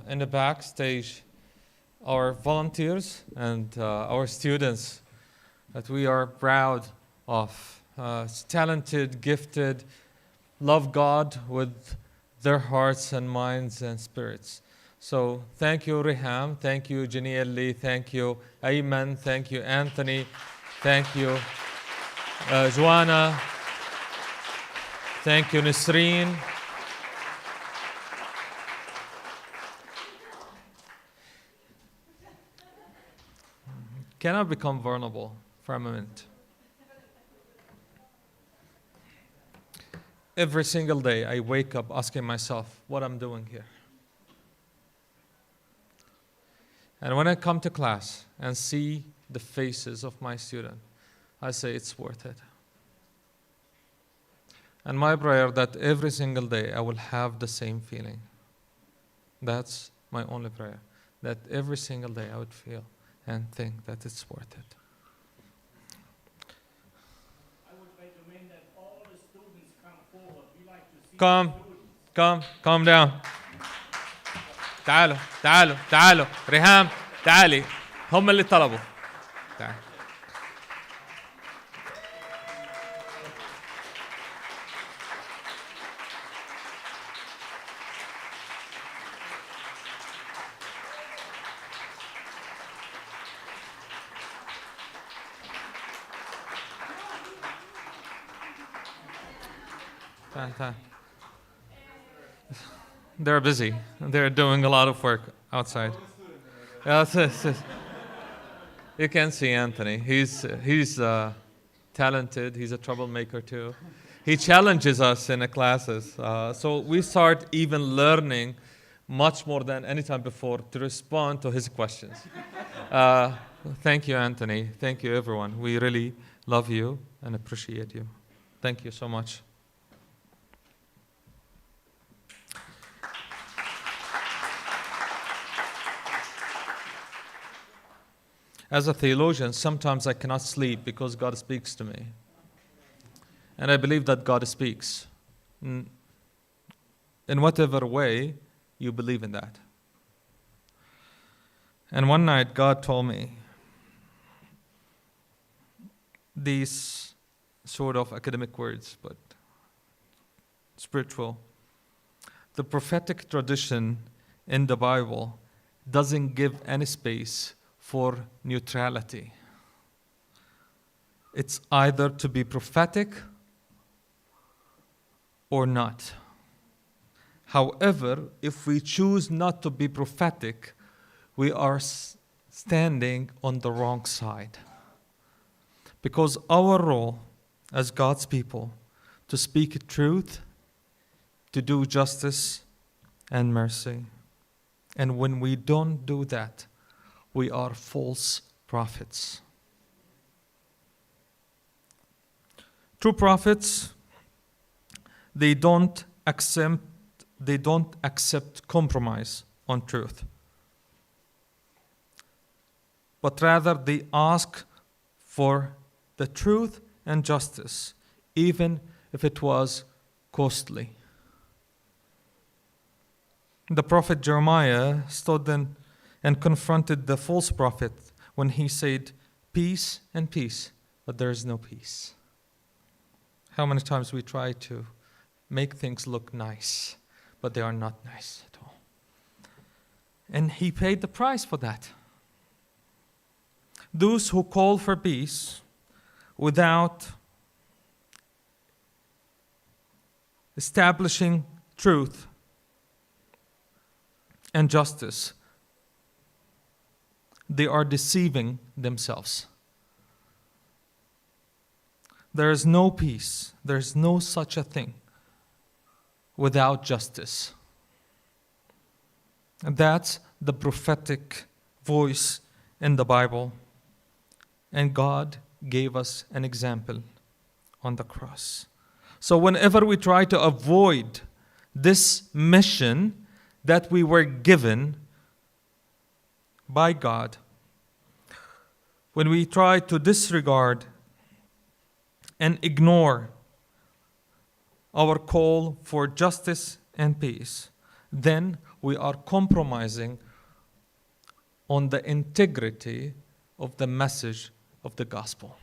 In the backstage, our volunteers and our students that we are proud of. Talented, gifted, love God with their hearts and minds and spirits. So thank you, Riham. Thank you, Janieli. Thank you, Ayman. Thank you, Anthony. Thank you, Joanna. Thank you, Nisreen. Can I become vulnerable for a moment? Every single day I wake up asking myself what I'm doing here. And when I come to class and see the faces of my students, I say it's worth it. And my prayer that every single day I will have the same feeling. That's my only prayer, that every single day I would feel and think that it's worth it. I would recommend that all the students come forward. We like to see Calm down. تعالوا ريهام تعالي هم اللي طلبوا. تعال. They're busy. They're doing a lot of work outside. You can see Anthony. He's talented. He's a troublemaker too. He challenges us in the classes. So we start even learning much more than any time before to respond to his questions. Thank you, Anthony. Thank you, everyone. We really love you and appreciate you. Thank you so much. As a theologian, sometimes I cannot sleep because God speaks to me. And I believe that God speaks. In whatever way, you believe in that. And one night, God told me these sort of academic words, but spiritual. The prophetic tradition in the Bible doesn't give any space for neutrality. It's either to be prophetic or not. However, if we choose not to be prophetic, we are standing on the wrong side. Because our role as God's people to speak truth, to do justice and mercy. And when we don't do that, we are false prophets. True prophets, they don't accept compromise on truth. But rather they ask for the truth and justice, even if it was costly. The prophet Jeremiah stood and confronted the false prophet when he said, peace and peace, but there is no peace. How many times we try to make things look nice, but they are not nice at all. And he paid the price for that. Those who call for peace without establishing truth and justice, they are deceiving themselves. There is no peace, there is no such a thing without justice. That's the prophetic voice in the Bible. And God gave us an example on the cross. So whenever we try to avoid this mission that we were given by God, when we try to disregard and ignore our call for justice and peace, then we are compromising on the integrity of the message of the gospel.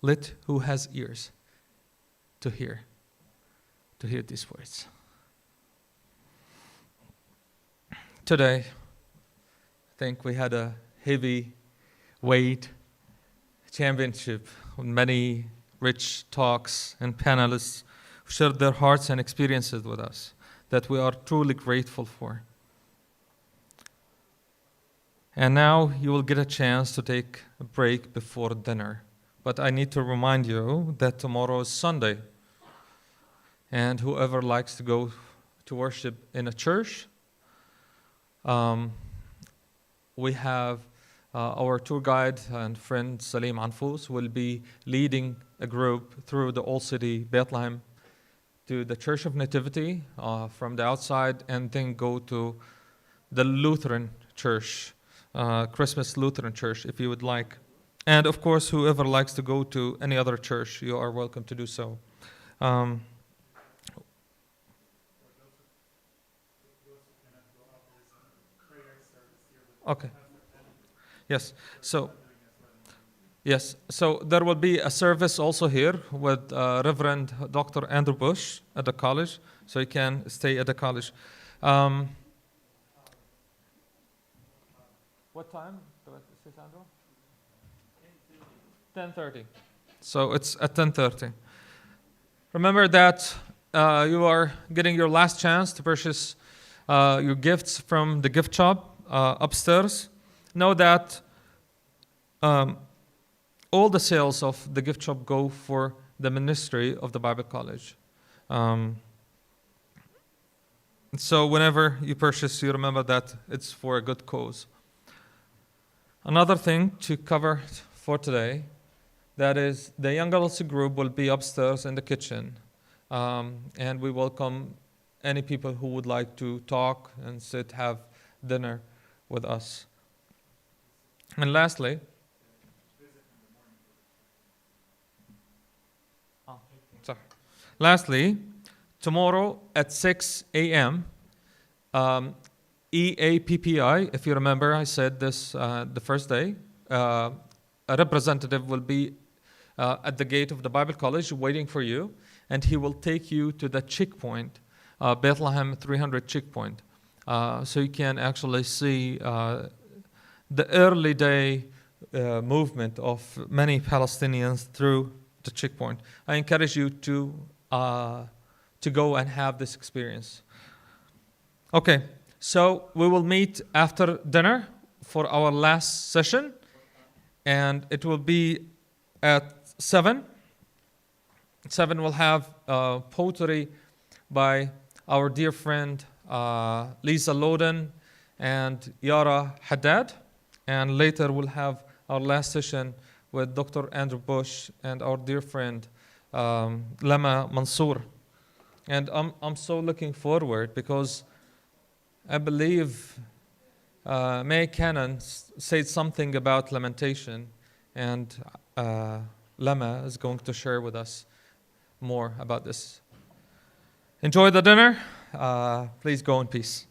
Let who has ears to hear these words. Today, I think we had a heavy weight championship with many rich talks and panelists who shared their hearts and experiences with us that we are truly grateful for. And now you will get a chance to take a break before dinner. But I need to remind you that tomorrow is Sunday. And whoever likes to go to worship in a church, we have our tour guide and friend Salim Anfous will be leading a group through the Old City, Bethlehem, to the Church of Nativity from the outside, and then go to the Lutheran Church, Christmas Lutheran Church, if you would like. And of course, whoever likes to go to any other church, you are welcome to do so. Okay. Yes. So there will be a service also here with Reverend Dr. Andrew Bush at the college, so you can stay at the college. What time? 10:30. So it's at 10:30. Remember that you are getting your last chance to purchase your gifts from the gift shop upstairs. Know that all the sales of the gift shop go for the ministry of the Bible College. So whenever you purchase, you remember that it's for a good cause. Another thing to cover for today, that is the young adults group will be upstairs in the kitchen. And we welcome any people who would like to talk and sit, have dinner with us. And lastly, tomorrow at 6 a.m., EAPPI, if you remember, I said this the first day, a representative will be at the gate of the Bible College waiting for you, and he will take you to the checkpoint, Bethlehem 300 checkpoint, so you can actually see the early day movement of many Palestinians through the checkpoint. I encourage you to go and have this experience. Okay, so we will meet after dinner for our last session, and it will be at 7. 7 will have poetry by our dear friend Lisa Loden and Yara Haddad, and later we'll have our last session with Dr. Andrew Bush and our dear friend Lama Mansour. And I'm so looking forward, because I believe May Cannon said something about lamentation, and Lama is going to share with us more about this. Enjoy the dinner. Please go in peace.